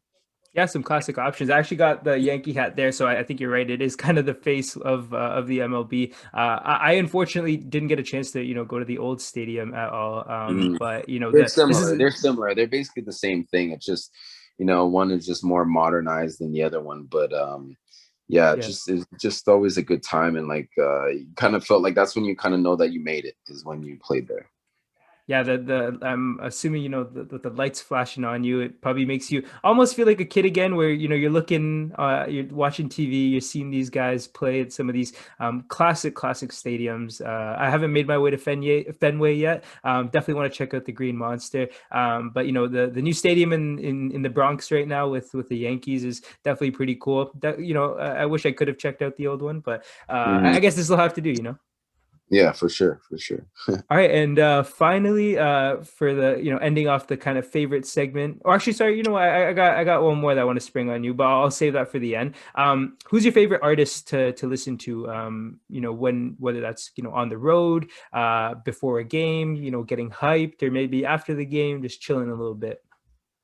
Speaker 1: Yeah, some classic options. I actually got the Yankee hat there, so I think you're right. It is kind of the face of the MLB. I unfortunately didn't get a chance to go to the old stadium at all.
Speaker 4: Mhm.
Speaker 1: But
Speaker 4: They're
Speaker 1: this
Speaker 4: similar.
Speaker 1: is
Speaker 4: They're similar. They're basically the same thing. It's just, one is just more modernized than the other one. But yeah,
Speaker 1: yeah.
Speaker 4: it's just always a good time, and like you kind of felt like that's when you kind of know that you made it is when you played there.
Speaker 1: Yeah, the I'm assuming the lights flashing on you. It probably makes you almost feel like a kid again, where you're watching TV, you're seeing these guys play at some of these classic stadiums. I haven't made my way to Fenway yet. Definitely want to check out the Green Monster. But the new stadium in the Bronx right now with the Yankees is definitely pretty cool. I wish I could have checked out the old one, but I
Speaker 4: Mhm.
Speaker 1: guess this will have to do.
Speaker 4: Yeah, for sure, for sure.
Speaker 1: All right, and finally, for the ending off the kind of favorite segment, or actually, sorry, what, I got one more that I want to spring on you, but I'll save that for the end. Who's your favorite artist to listen to? Whether that's on the road, before a game, getting hyped, or maybe after the game, just chilling a little bit.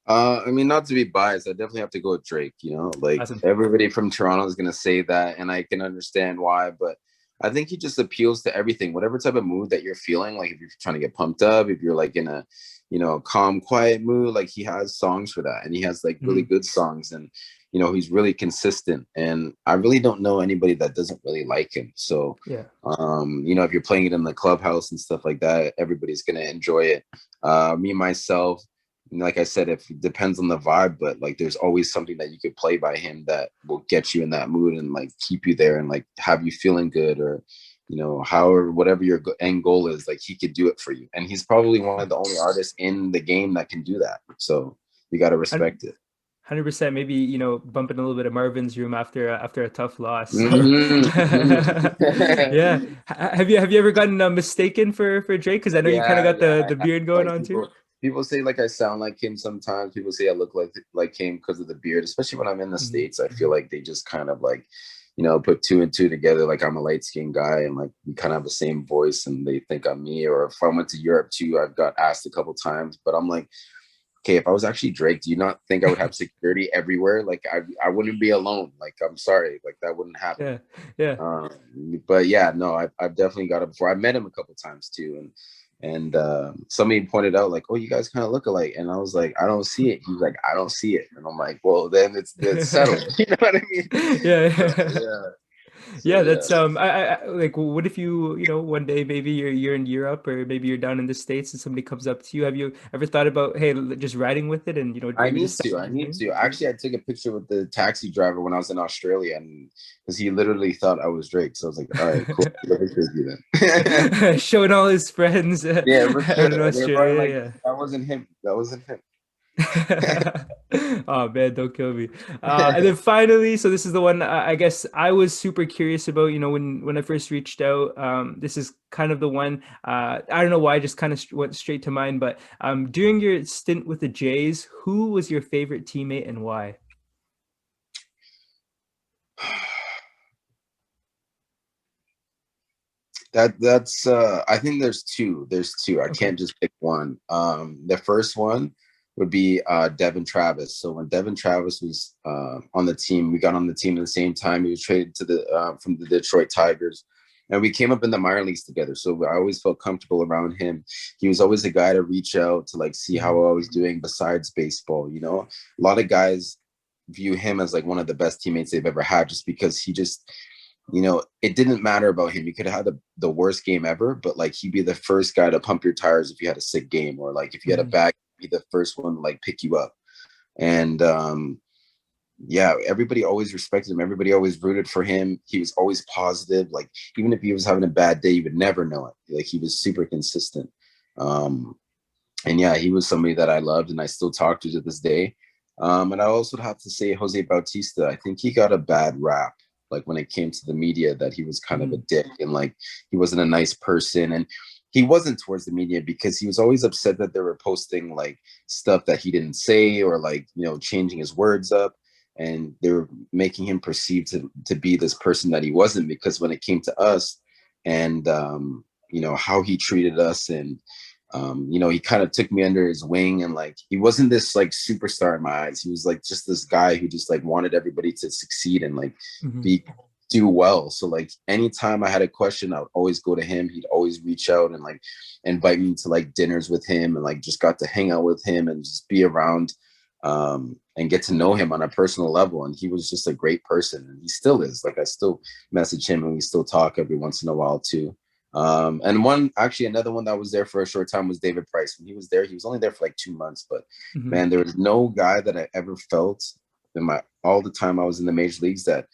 Speaker 4: I mean, not to be biased, I definitely have to go with Drake. Like
Speaker 1: Awesome.
Speaker 4: everybody from Toronto is gonna say that, and I can understand why. But I think he just appeals to everything, whatever type of mood that you're feeling. Like if you're trying to get pumped up, if you're like in a, calm, quiet mood, like he has songs for that, and he has like really
Speaker 1: Hmm.
Speaker 4: good songs, and he's really consistent. And I really don't know anybody that doesn't really like him. So,
Speaker 1: Yeah.
Speaker 4: if you're playing it in the clubhouse and stuff like that, everybody's gonna enjoy it. Me myself, like I said, if it depends on the vibe, but like there's always something that you could play by him that will get you in that mood and like keep you there and like have you feeling good, or however, whatever your end goal is, like he could do it for you. And he's probably one of the only artists in the game that can do that. So you got to respect it.
Speaker 1: 100%. Maybe bumping a little bit of Marvin's Room after a tough loss. So yeah.
Speaker 4: Mhm.
Speaker 1: Have you ever gotten mistaken for Drake? Because I know you kind of
Speaker 4: Yeah,
Speaker 1: got
Speaker 4: yeah.
Speaker 1: the beard going
Speaker 4: Like
Speaker 1: on too.
Speaker 4: people say like I sound like him sometimes. People say I look like him because of the beard, especially when I'm in the
Speaker 1: Mhm.
Speaker 4: States. I feel like they just kind of like, put two and two together. Like I'm a light skinned guy and like we kind of have the same voice and they think I'm me. Or if I went to Europe too, I've got asked a couple times, but I'm like, okay, if I was actually Drake, do you not think I would have security everywhere? Like I wouldn't be alone. Like I'm sorry, like that wouldn't happen.
Speaker 1: Yeah, yeah.
Speaker 4: Um, but yeah, no, I've definitely got it before. I met him a couple times too, and somebody pointed out like, oh, you guys kind of look alike, and I was like, I don't see it. He's like, I don't see it, and I'm like, well, then it's settled. You know what I mean?
Speaker 1: Yeah,
Speaker 4: So,
Speaker 1: yeah.
Speaker 4: yeah. So
Speaker 1: Yeah,
Speaker 4: yeah.
Speaker 1: that's like, what if one day maybe you're in Europe, or maybe you're down in the States and somebody comes up to you. Have you ever thought about, hey, just riding with it and
Speaker 4: I
Speaker 1: maybe
Speaker 4: need
Speaker 1: just
Speaker 4: to. I need to. Actually, I took a picture with the taxi driver when I was in Australia, and because he literally thought I was Drake, so I was like, all right, cool. Let me take you then.
Speaker 1: showing all his friends
Speaker 4: Yeah, for
Speaker 1: out in
Speaker 4: sure. They're probably like,
Speaker 1: Australia?
Speaker 4: that wasn't him. That wasn't him.
Speaker 1: Oh man, don't kill me. And then finally, so this is the one I guess I was super curious about. When I first reached out, this is kind of the one. I don't know why, I just kind of went straight to mind. But during your stint with the Jays, who was your favorite teammate and why?
Speaker 4: That's I think there's two. There's two. I
Speaker 1: Okay.
Speaker 4: can't just pick one. The first one would be Devin Travis. So when Devin Travis was on the team, we got on the team at the same time. He was traded to the from the Detroit Tigers, and we came up in the minor leagues together. So I always felt comfortable around him. He was always a guy to reach out to, like, see how I was doing besides baseball. A lot of guys view him as like one of the best teammates they've ever had, just because he just, it didn't matter about him. You could have had the worst game ever, but like he'd be the first guy to pump your tires if you had a sick game, or like if you had a
Speaker 1: Mhm.
Speaker 4: bad, he'd be the first one to like pick you up. And yeah, everybody always respected him. Everybody always rooted for him. He was always positive. Like even if he was having a bad day, you would never know it. Like he was super consistent. Um, and yeah, he was somebody that I loved and I still talk to this day. And I also have to say Jose Bautista. I think he got a bad rap, like when it came to the media, that he was kind of a
Speaker 1: Mhm.
Speaker 4: dick and like he wasn't a nice person. And he wasn't towards the media because he was always upset that they were posting like stuff that he didn't say, or like, changing his words up. And they were making him perceived to be this person that he wasn't, because when it came to us and, how he treated us, and he kind of took me under his wing, and like he wasn't this like superstar in my eyes. He was like just this guy who just like wanted everybody to succeed and like
Speaker 1: Mhm.
Speaker 4: be do well. So like anytime I had a question, I would always go to him. He'd always reach out and like invite me to like dinners with him, and like just got to hang out with him and just be around, and get to know him on a personal level. And he was just a great person, and he still is. Like I still message him and we still talk every once in a while too. And another one that was there for a short time was David Price. When he was there, he was only there for like 2 months, but
Speaker 1: Mhm.
Speaker 4: man, there was no guy that I ever felt in all the time I was in the major leagues that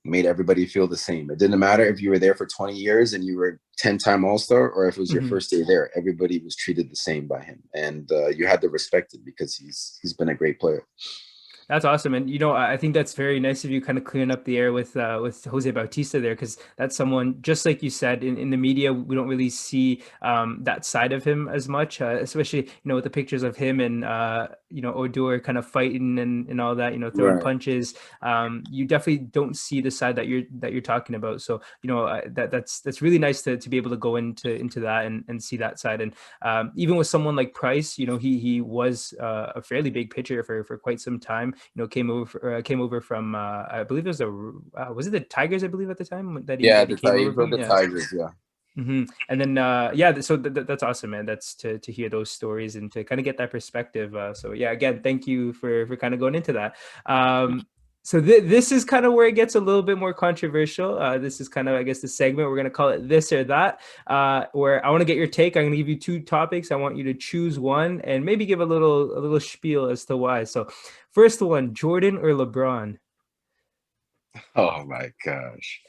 Speaker 4: made everybody feel the same. It didn't matter if you were there for 20 years and you were 10-time All-Star, or if it was your
Speaker 1: Mhm.
Speaker 4: first day there. Everybody was treated the same by him, and you had to respect it because he's been a great player.
Speaker 1: That's awesome, and I think that's very nice of you, kind of clearing up the air with Jose Bautista there, because that's someone, just like you said, in the media we don't really see that side of him as much, especially with the pictures of him and Odor kind of fighting and all that, throwing
Speaker 4: Right.
Speaker 1: punches. You definitely don't see the side that you're talking about. So that's really nice to be able to go into that and see that side. And even with someone like Price, he was a fairly big pitcher for quite some time. Came over from I believe it was was it the Tigers, I believe, at the time that he
Speaker 4: Yeah,
Speaker 1: that he came over
Speaker 4: he built
Speaker 1: from.
Speaker 4: the
Speaker 1: Yeah.
Speaker 4: Tigers. Yeah.
Speaker 1: And then yeah, so that's awesome, man. That's to hear those stories and to kind of get that perspective. So yeah, again, thank you for kind of going into that. So this is kind of where it gets a little bit more controversial. This is kind of, I guess, the segment we're gonna call it this or that, where I want to get your take. I'm gonna give you two topics. I want you to choose one and maybe give a little spiel as to why. So, first one, Jordan or LeBron?
Speaker 4: Oh my gosh.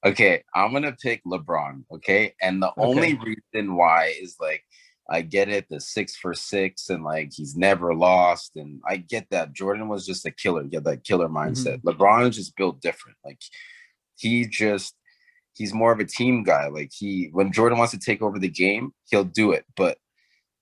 Speaker 4: Okay, I'm gonna pick LeBron. Okay, and the
Speaker 1: Okay.
Speaker 4: only reason why is like I get it, the 6 for 6, and like he's never lost, and I get that Jordan was just a killer. He had that killer mindset.
Speaker 1: Hmm.
Speaker 4: LeBron is just built different. Like he just he's more of a team guy. Like when Jordan wants to take over the game, he'll do it. But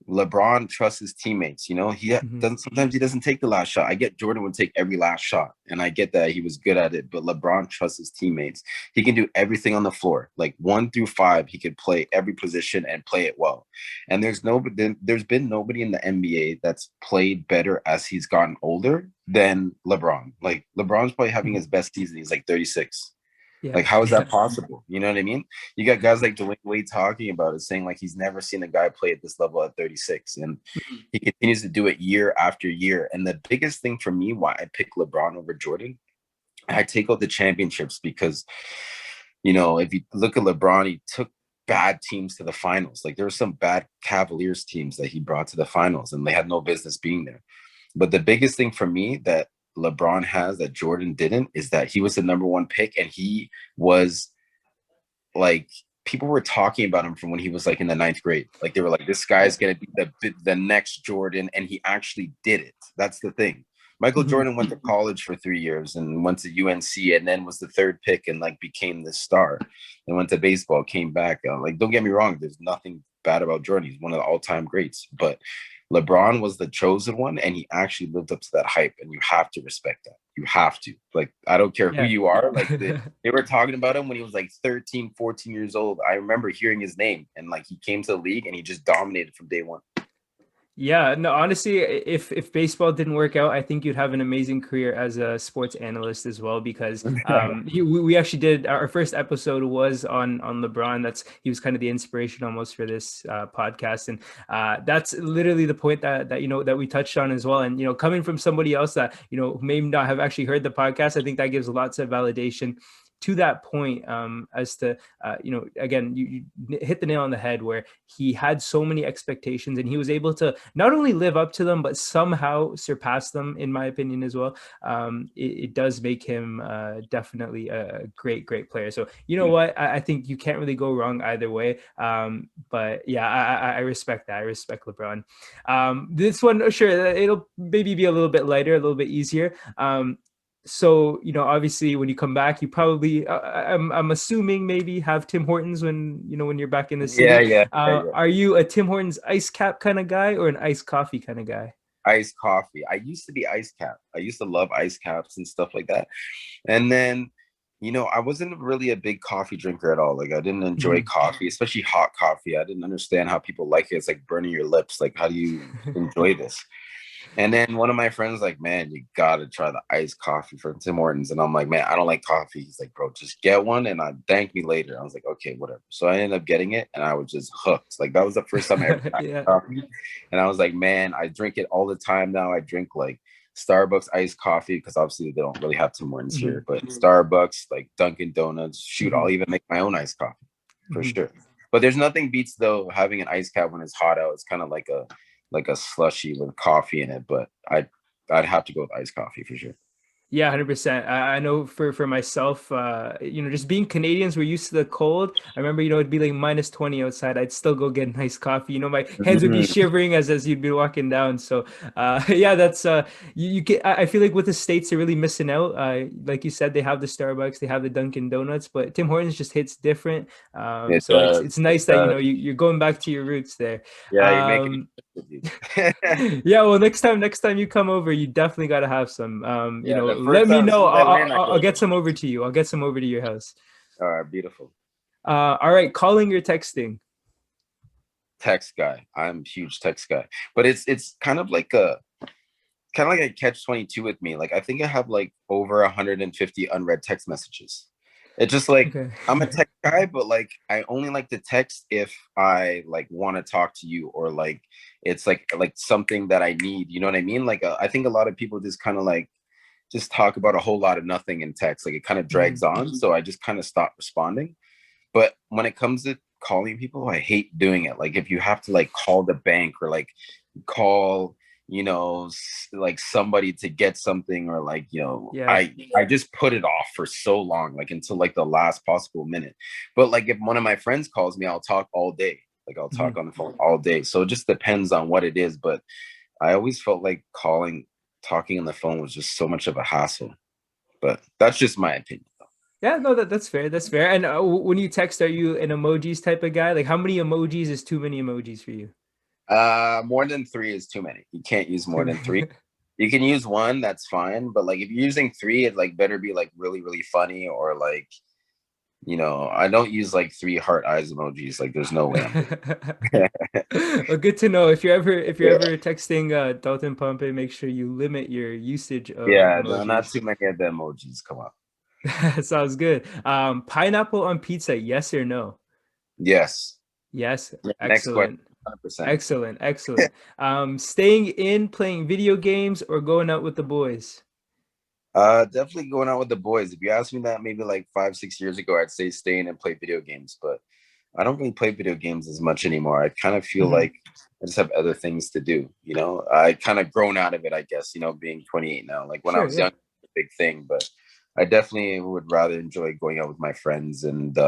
Speaker 4: LeBron trusts his teammates. He
Speaker 1: Hmm.
Speaker 4: doesn't. Sometimes he doesn't take the last shot. I get Jordan would take every last shot, and I get that he was good at it. But LeBron trusts his teammates. He can do everything on the floor, like 1 through 5. He could play every position and play it well. And there's been nobody in the NBA that's played better as he's gotten older than LeBron. Like LeBron's probably having his best season. He's like 36.
Speaker 1: Yeah.
Speaker 4: Like, how is
Speaker 1: Yeah.
Speaker 4: that possible? You know what I mean? You got guys like Dwayne Wade talking about it, saying like he's never seen a guy play at this level at 36. And
Speaker 1: Mhm.
Speaker 4: he continues to do it year after year. And the biggest thing for me why I pick LeBron over Jordan, I take out the championships because, if you look at LeBron, he took bad teams to the finals. Like there were some bad Cavaliers teams that he brought to the finals and they had no business being there. But the biggest thing for me that LeBron has that Jordan didn't is that he was the number 1 pick, and he was like people were talking about him from when he was like in the 9th grade. Like they were like, this guy's gonna be the next Jordan, and he actually did it. That's the thing. Michael Jordan went to college for 3 years and went to UNC, and then was the 3rd pick and like became the star. And went to baseball, came back. Like, don't get me wrong, there's nothing bad about Jordan. He's one of the all-time greats, but LeBron was the chosen one, and he actually lived up to that hype, and you have to respect that. You have to. Like, I don't care who you are. Like, they were talking about him when he was like 13, 14 years old. I remember hearing his name, and like he came to the league, and he just dominated from day one.
Speaker 1: Yeah, no, honestly, if baseball didn't work out, I think you'd have an amazing career as a sports analyst as well, because we actually did our first episode was on LeBron. He was kind of the inspiration almost for this podcast, and that's literally the point that that we touched on as well. And coming from somebody else that may not have actually heard the podcast, I think that gives lots of validation to that point, as to, again, you hit the nail on the head, where he had so many expectations and he was able to not only live up to them, but somehow surpass them, in my opinion, as well. It does make him definitely a great player. So, what, I think you can't really go wrong either way. But yeah, I respect that. I respect LeBron. This one, sure, it'll maybe be a little bit lighter, a little bit easier. So, obviously when you come back, you probably, I'm assuming, maybe have Tim Hortons when you're back in the city.
Speaker 4: Yeah.
Speaker 1: Are you a Tim Hortons iced cap kind of guy or an iced coffee kind of guy?
Speaker 4: Iced coffee. I used to be iced cap. I used to love iced caps and stuff like that. And then, I wasn't really a big coffee drinker at all. Like, I didn't enjoy coffee, especially hot coffee. I didn't understand how people like it. It's like burning your lips. Like, how do you enjoy this? And then one of my friends like, man, you gotta try the iced coffee from Tim Hortons. And I'm like, man, I don't like coffee. He's like, bro, just get one and thank me later. I was like, okay, whatever. So I ended up getting it, and I was just hooked. Like, that was the first time I ever had coffee. And I was like, man, I drink it all the time now. I drink like Starbucks iced coffee, because obviously they don't really have Tim Hortons here, but Starbucks, like Dunkin' Donuts, shoot, I'll even make my own iced coffee for sure. But there's nothing beats though having an iced cap when it's hot out. It's kind of like a slushy with coffee in it, but I'd have to go with iced coffee for sure.
Speaker 1: Yeah, 100%. I know for myself, just being Canadians, we're used to the cold. I remember, it'd be like minus 20 outside. I'd still go get a nice coffee. My hands would be shivering as you'd be walking down. So, yeah, that's you get. I feel like with the States, they're really missing out. Like you said, they have the Starbucks, they have the Dunkin' Donuts, but Tim Hortons just hits different. It's nice that you're going back to your roots there.
Speaker 4: Yeah, you're making it.
Speaker 1: Yeah, well, next time you come over, you definitely got to have some. Let me know. I'll get some over to you. I'll get some over to your house.
Speaker 4: All right, beautiful.
Speaker 1: All right, calling or texting?
Speaker 4: Text guy. I'm a huge text guy, but it's kind of like a catch-22 with me. Like, I think I have like over 150 unread text messages. It's just like, okay. I'm a text guy, but like I only like to text if I like want to talk to you, or like it's like something that I need. You know what I mean? Like I think a lot of people just kind of like just talk about a whole lot of nothing in text. Like, it kind of drags on, so I just kind of stop responding. But when it comes to calling people, I hate doing it. Like, if you have to like call the bank, or like call like somebody to get something, or like I just put it off for so long, like until like the last possible minute. But like, if one of my friends calls me, I'll talk all day. Like, I'll talk on the phone all day. So it just depends on what it is. But I always felt like talking on the phone was just so much of a hassle. But that's just my opinion.
Speaker 1: Yeah, no, that's fair. That's fair. And when you text, are you an emojis type of guy? Like, how many emojis is too many emojis for you?
Speaker 4: More than 3 is too many. You can't use more than 3. You can use 1, that's fine. But like, if you're using 3, it like better be like really, really funny, or like, I don't use like 3 heart eyes emojis. Like, there's no way.
Speaker 1: Well, good to know. If you're ever texting Dalton Pompey, make sure you limit your usage of emojis.
Speaker 4: No, not too many of the emojis. Come on.
Speaker 1: Sounds good. Pineapple on pizza, yes or no?
Speaker 4: Yes.
Speaker 1: Yes.
Speaker 4: Yeah,
Speaker 1: excellent.
Speaker 4: 100%.
Speaker 1: Excellent. Staying in, playing video games, or going out with the boys?
Speaker 4: Definitely going out with the boys. If you asked me that maybe like 5-6 years ago, I'd say staying and play video games, but I don't really play video games as much anymore. I kind of feel like I just have other things to do. I kind of grown out of it, I guess, being 28 now. Like, when I was young, it was a big thing, but I definitely would rather enjoy going out with my friends, and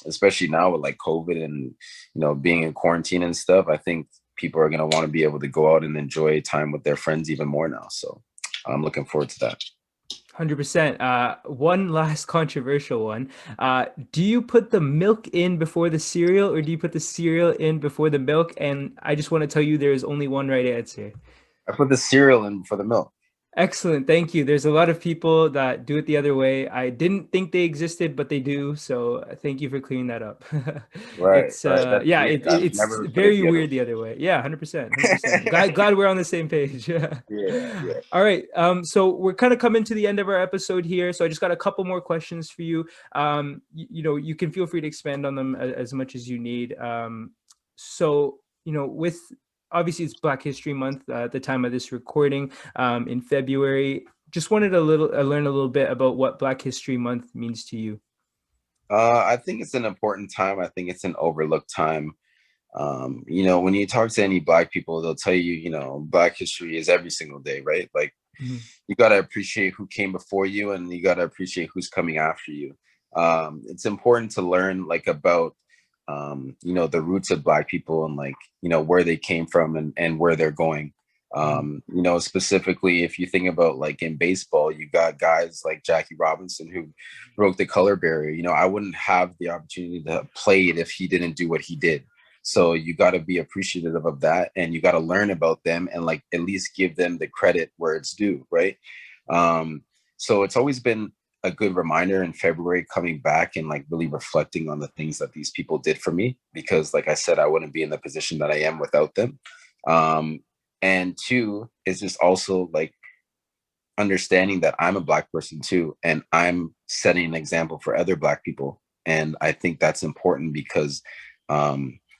Speaker 4: especially now with like COVID and being in quarantine and stuff. I think people are gonna want to be able to go out and enjoy time with their friends even more now. So I'm looking forward to that.
Speaker 1: 100%. One last controversial one. Do you put the milk in before the cereal, or do you put the cereal in before the milk? And I just want to tell you there is only one right answer.
Speaker 4: I put the cereal in for the milk.
Speaker 1: Excellent. Thank you. There's a lot of people that do it the other way. I didn't think they existed, but they do. So thank you for clearing that up.
Speaker 4: Right,
Speaker 1: It's
Speaker 4: right. That's
Speaker 1: yeah,
Speaker 4: weird. I've
Speaker 1: it's
Speaker 4: never put it
Speaker 1: very
Speaker 4: the other
Speaker 1: weird the other way. Yeah, 100%. 100%. Glad we're on the same page.
Speaker 4: Yeah, yeah.
Speaker 1: All right. So we're kind of coming to the end of our episode here. So I just got a couple more questions for you. You can feel free to expand on them as much as you need. So, with obviously it's Black History Month at the time of this recording in February. Just wanted to learn a little bit about what Black History Month means to you.
Speaker 4: I think it's an important time. I think it's an overlooked time. When you talk to any Black people, they'll tell you, Black history is every single day, right? Like,
Speaker 1: Mhm.
Speaker 4: you got to appreciate who came before you, and you got to appreciate who's coming after you. It's important to learn like about the roots of Black people, and like where they came from, and where they're going. Specifically if you think about like in baseball, you got guys like Jackie Robinson who broke the color barrier. I wouldn't have the opportunity to play it if he didn't do what he did. So you got to be appreciative of that, and you got to learn about them, and like at least give them the credit where it's due, right? So it's always been a good reminder in February, coming back and like really reflecting on the things that these people did for me, because like I said, I wouldn't be in the position that I am without them. And two is just also like understanding that I'm a Black person too, and I'm setting an example for other Black people. And I think that's important because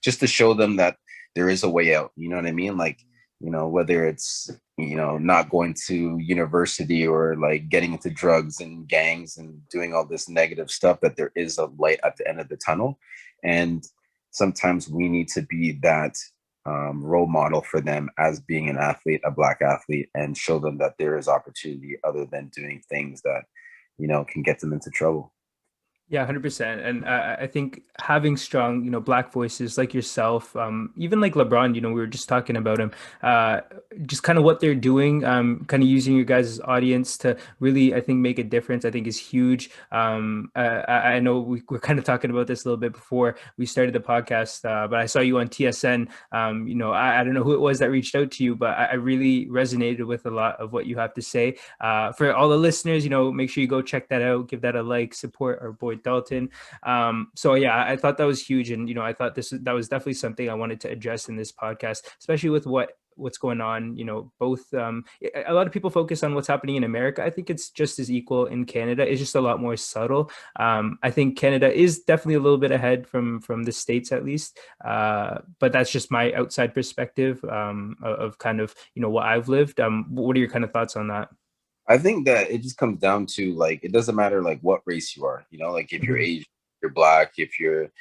Speaker 4: just to show them that there is a way out. You know what I mean? Like, whether it's, not going to university or like getting into drugs and gangs and doing all this negative stuff, that there is a light at the end of the tunnel. And sometimes we need to be that role model for them as being an athlete, a Black athlete, and show them that there is opportunity other than doing things that, can get them into trouble.
Speaker 1: Yeah, 100%. And I think having strong, Black voices like yourself, even like LeBron, we were just talking about him, just kind of what they're doing, kind of using your guys' audience to really, I think, make a difference, I think is huge. I know we're kind of talking about this a little bit before we started the podcast, but I saw you on TSN. I don't know who it was that reached out to you, but I really resonated with a lot of what you have to say. For all the listeners, make sure you go check that out, give that a like, support our boy Dalton. So yeah, I thought that was huge, and I thought that was definitely something I wanted to address in this podcast, especially with what's going on. Both a lot of people focus on what's happening in America. I think it's just as equal in Canada. It's just a lot more subtle. I think Canada is definitely a little bit ahead from the States, at least, but that's just my outside perspective of kind of what I've lived. What are your kind of thoughts on that?
Speaker 4: I think that it just comes down to like, it doesn't matter like what race you are, like if you're Asian, you're Black, if you're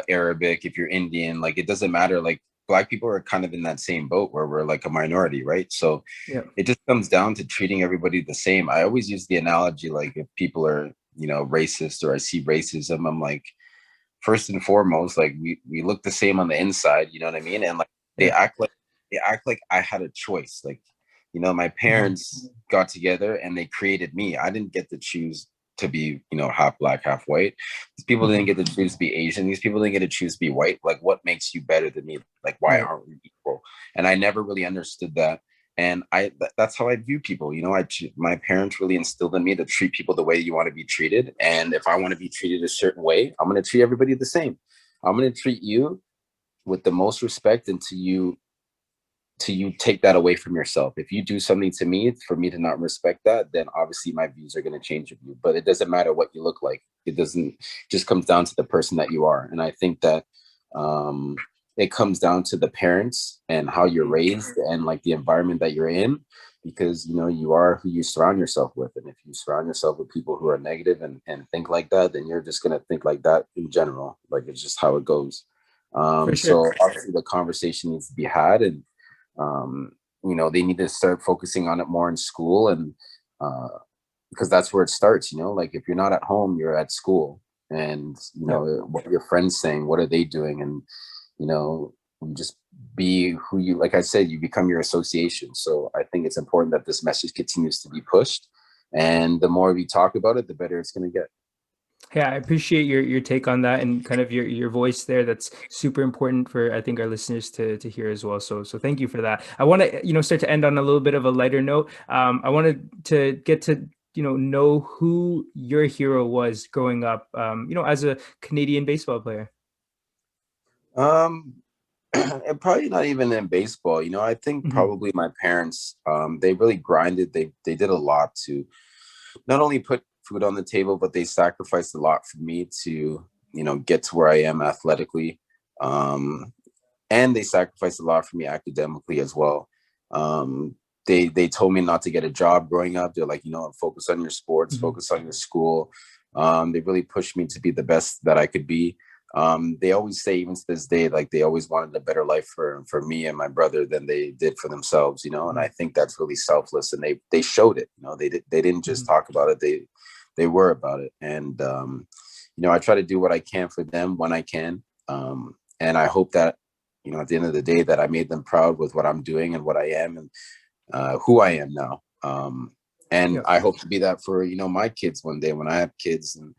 Speaker 4: Arabic, if you're Indian, like it doesn't matter. Like Black people are kind of in that same boat where we're like a minority, right? So
Speaker 1: Yeah.
Speaker 4: it just comes down to treating everybody the same. I always use the analogy, like if people are, racist, or I see racism, I'm like, first and foremost, like we look the same on the inside, you know what I mean? And like they act like I had a choice. Like, my parents got together and they created me. I didn't get to choose to be, half Black, half white. These people didn't get to choose to be Asian. These people didn't get to choose to be white. Like, what makes you better than me? Like, why aren't we equal? And I never really understood that. And that's how I view people. My parents really instilled in me to treat people the way you want to be treated. And if I want to be treated a certain way, I'm going to treat everybody the same. I'm going to treat you with the most respect until you take that away from yourself. If you do something to me for me to not respect that, then obviously my views are going to change of you. But it doesn't matter what you look like. It just comes down to the person that you are. And I think that it comes down to the parents and how you're raised and like the environment that you're in, because you are who you surround yourself with. And if you surround yourself with people who are negative and think like that, then you're just going to think like that in general. Like, it's just how it goes.
Speaker 1: For sure.
Speaker 4: So obviously the conversation needs to be had, and they need to start focusing on it more in school, and because that's where it starts, like if you're not at home, you're at school, and what are your friends saying, what are they doing, and you just be who you, like I said, you become your association. So I think it's important that this message continues to be pushed, and the more we talk about it, the better it's going to get.
Speaker 1: Yeah, I appreciate your take on that and kind of your voice there. That's super important for, I think, our listeners to hear as well. So thank you for that. I want to start to end on a little bit of a lighter note. I wanted to get to know who your hero was growing up. As a Canadian baseball player.
Speaker 4: And probably not even in baseball. I think probably my parents. They really grinded. They did a lot to not only put food on the table, but they sacrificed a lot for me to, get to where I am athletically. And they sacrificed a lot for me academically as well. They told me not to get a job growing up. They're like, focus on your sports, focus on your school. They really pushed me to be the best that I could be. They always say, even to this day, like they always wanted a better life for me and my brother than they did for themselves, and I think that's really selfless, and they showed it. They didn't just talk about it, they were about it. And I try to do what I can for them when I can, and I hope that at the end of the day that I made them proud with what I'm doing and what I am, and who I am now. And I hope to be that for, my kids one day when I have kids, and,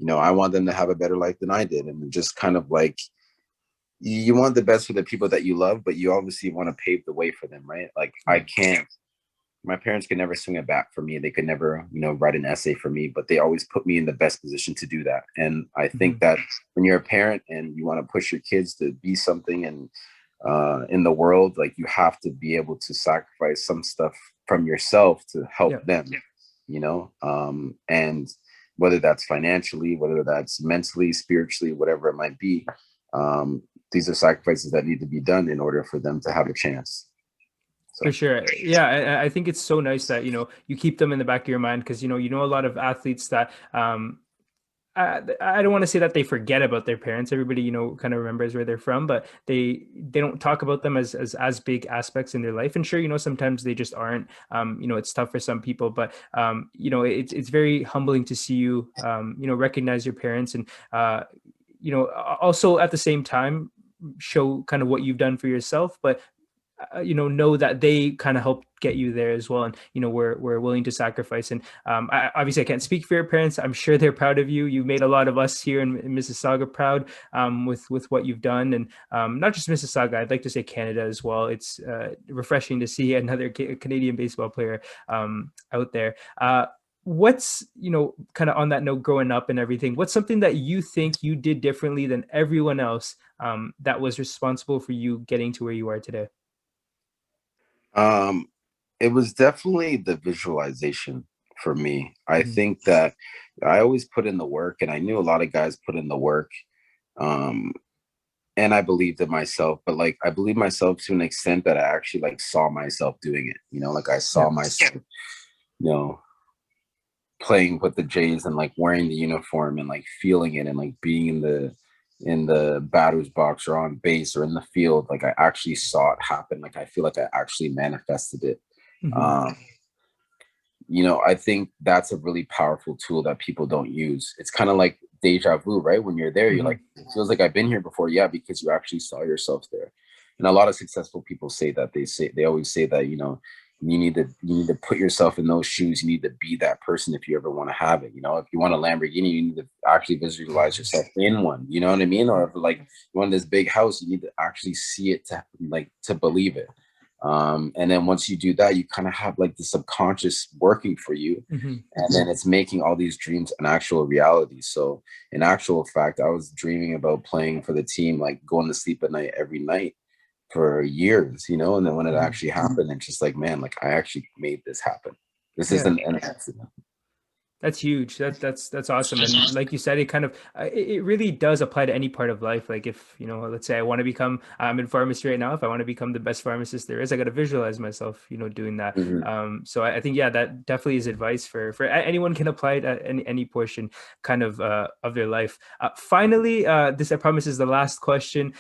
Speaker 4: I want them to have a better life than I did. And just kind of like, you want the best for the people that you love, but you obviously want to pave the way for them, right? Like my parents could never swing a bat for me. They could never, write an essay for me, but they always put me in the best position to do that. And I think that when you're a parent and you want to push your kids to be something and in the world, like you have to be able to sacrifice some stuff from yourself to help them, and whether that's financially, whether that's mentally, spiritually, whatever it might be, these are sacrifices that need to be done in order for them to have a chance. So.
Speaker 1: For sure. Yeah. I think it's so nice that, you keep them in the back of your mind, because, a lot of athletes that, I don't want to say that they forget about their parents. Everybody, kind of remembers where they're from, but they don't talk about them as big aspects in their life. And sure, sometimes they just aren't. It's tough for some people, but it's very humbling to see you, recognize your parents, and also at the same time show kind of what you've done for yourself, but know that they kind of helped get you there as well. And, we're willing to sacrifice. And obviously I can't speak for your parents. I'm sure they're proud of you. You made a lot of us here in Mississauga proud with what you've done. And not just Mississauga, I'd like to say Canada as well. It's refreshing to see another Canadian baseball player out there. What's, kind of on that note, growing up and everything, what's something that you think you did differently than everyone else that was responsible for you getting to where you are today?
Speaker 4: It was definitely the visualization for me. I think that I always put in the work, and I knew a lot of guys put in the work. And I believed in myself, but like, I believe myself to an extent that I actually like saw myself doing it, like I saw myself, playing with the Jays and like wearing the uniform and like feeling it and like being in the batter's box or on base or in the field. Like I actually saw it happen. Like I feel like I actually manifested it. I think that's a really powerful tool that people don't use. It's kind of like deja vu, right? When you're there, you're like, it feels like I've been here before. Yeah, because you actually saw yourself there. And a lot of successful people say that. They always say that, you need to put yourself in those shoes. You need to be that person if you ever want to have it. If you want a Lamborghini, you need to actually visualize yourself in one. You know what I mean? Or if like you want this big house, you need to actually see it to believe it. And then once you do that, you kind of have like the subconscious working for you, and then it's making all these dreams an actual reality. So in actual fact, I was dreaming about playing for the team, like going to sleep at night every night for years, and then when it actually happened, it's just like, man, like I actually made this happen. This isn't an accident.
Speaker 1: That's huge. That's awesome. And like you said, it kind of, it really does apply to any part of life. Like if, let's say I want to become, I'm in pharmacy right now. If I want to become the best pharmacist there is, I got to visualize myself, doing that. So I think, that definitely is advice for anyone can apply it at any portion kind of their life. Finally, this, I promise, is the last question.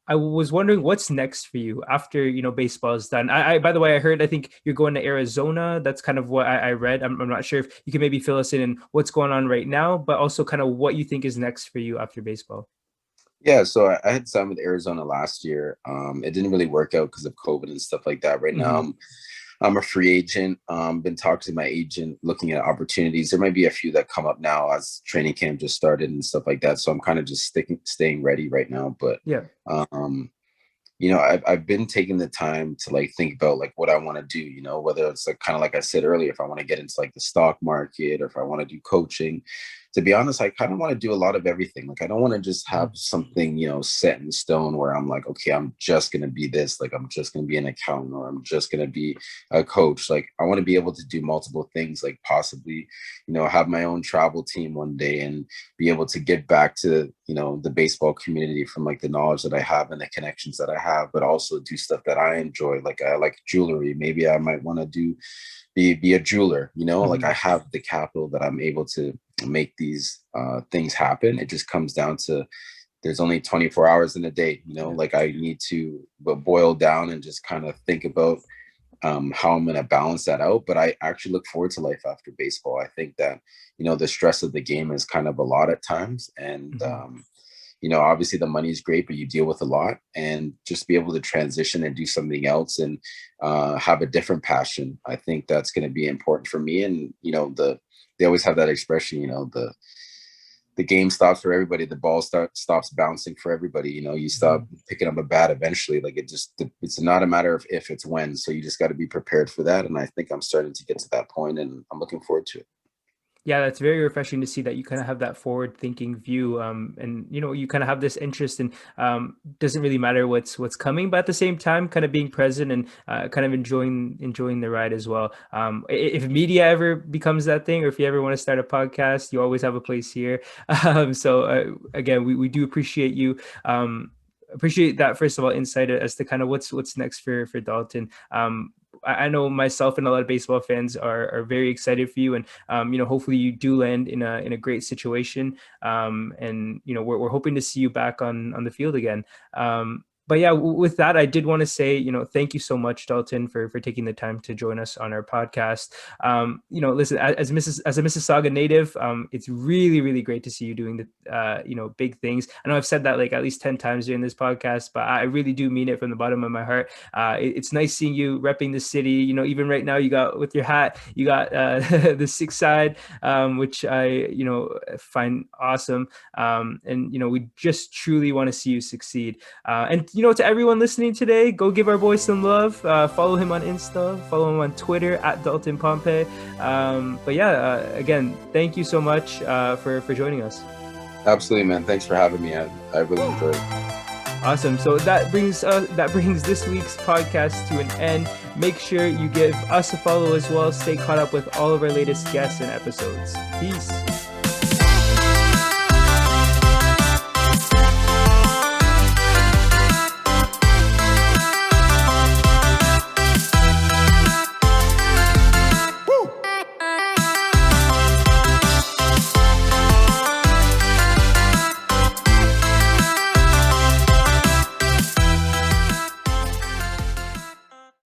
Speaker 1: I was wondering what's next for you after, baseball is done. By the way, I think you're going to Arizona. That's kind of what I read. I'm not sure if you can maybe fill us in what's going on right now, but also kind of what you think is next for you after baseball.
Speaker 4: Yeah, so I had signed with Arizona last year. It didn't really work out because of COVID and stuff like that. Right now, I'm a free agent. Been talking to my agent, looking at opportunities. There might be a few that come up now as training camp just started and stuff like that. So I'm kind of just staying ready right now. But
Speaker 1: yeah,
Speaker 4: I've been taking the time to like think about like what I want to do. Whether it's like kind of like I said earlier, if I want to get into like the stock market or if I want to do coaching. To be honest, I kind of want to do a lot of everything. Like, I don't want to just have something, set in stone where I'm like, okay, I'm just going to be this, like, I'm just going to be an accountant or I'm just going to be a coach. Like, I want to be able to do multiple things, like possibly, have my own travel team one day and be able to give back to, the baseball community from like the knowledge that I have and the connections that I have, but also do stuff that I enjoy. Like, I like jewelry. Maybe I might want to be a jeweler, like I have the capital that I'm able to make these things happen. It just comes down to there's only 24 hours in a day, like I need to boil down and just kind of think about how I'm going to balance that out. But I actually look forward to life after baseball. I think that, the stress of the game is kind of a lot at times. And, obviously the money is great, but you deal with a lot, and just be able to transition and do something else and have a different passion. I think that's going to be important for me. And, they always have that expression, the game stops for everybody. The ball stops bouncing for everybody. You stop picking up a bat eventually. Like it's not a matter of if, it's when. So you just got to be prepared for that. And I think I'm starting to get to that point, and I'm looking forward to it.
Speaker 1: Yeah, that's very refreshing to see that you kind of have that forward thinking view. And you kind of have this interest in doesn't really matter what's coming, but at the same time kind of being present and kind of enjoying the ride as well. If media ever becomes that thing, or if you ever want to start a podcast, you always have a place here. So again, we do appreciate you. Appreciate that, first of all, insight as to kind of what's next for Dalton. I know myself and a lot of baseball fans are very excited for you, and hopefully you do land in a great situation. And we're hoping to see you back on the field again. But yeah, with that, I did want to say, thank you so much, Dalton, for taking the time to join us on our podcast. Listen, as a Mississauga native, it's really, really great to see you doing the, big things. I know I've said that like at least 10 times during this podcast, but I really do mean it from the bottom of my heart. It's nice seeing you repping the city. Even right now, you got with your hat, you got the six side, which I, find awesome. And we just truly want to see you succeed. And to everyone listening today, go give our boy some love. Follow him on Insta, follow him on Twitter at Dalton Pompey. But yeah, again, thank you so much for joining us.
Speaker 4: Absolutely, man. Thanks for having me. I really enjoyed it.
Speaker 1: Awesome. So that brings this week's podcast to an end. Make sure you give us a follow as well. Stay caught up with all of our latest guests and episodes. Peace.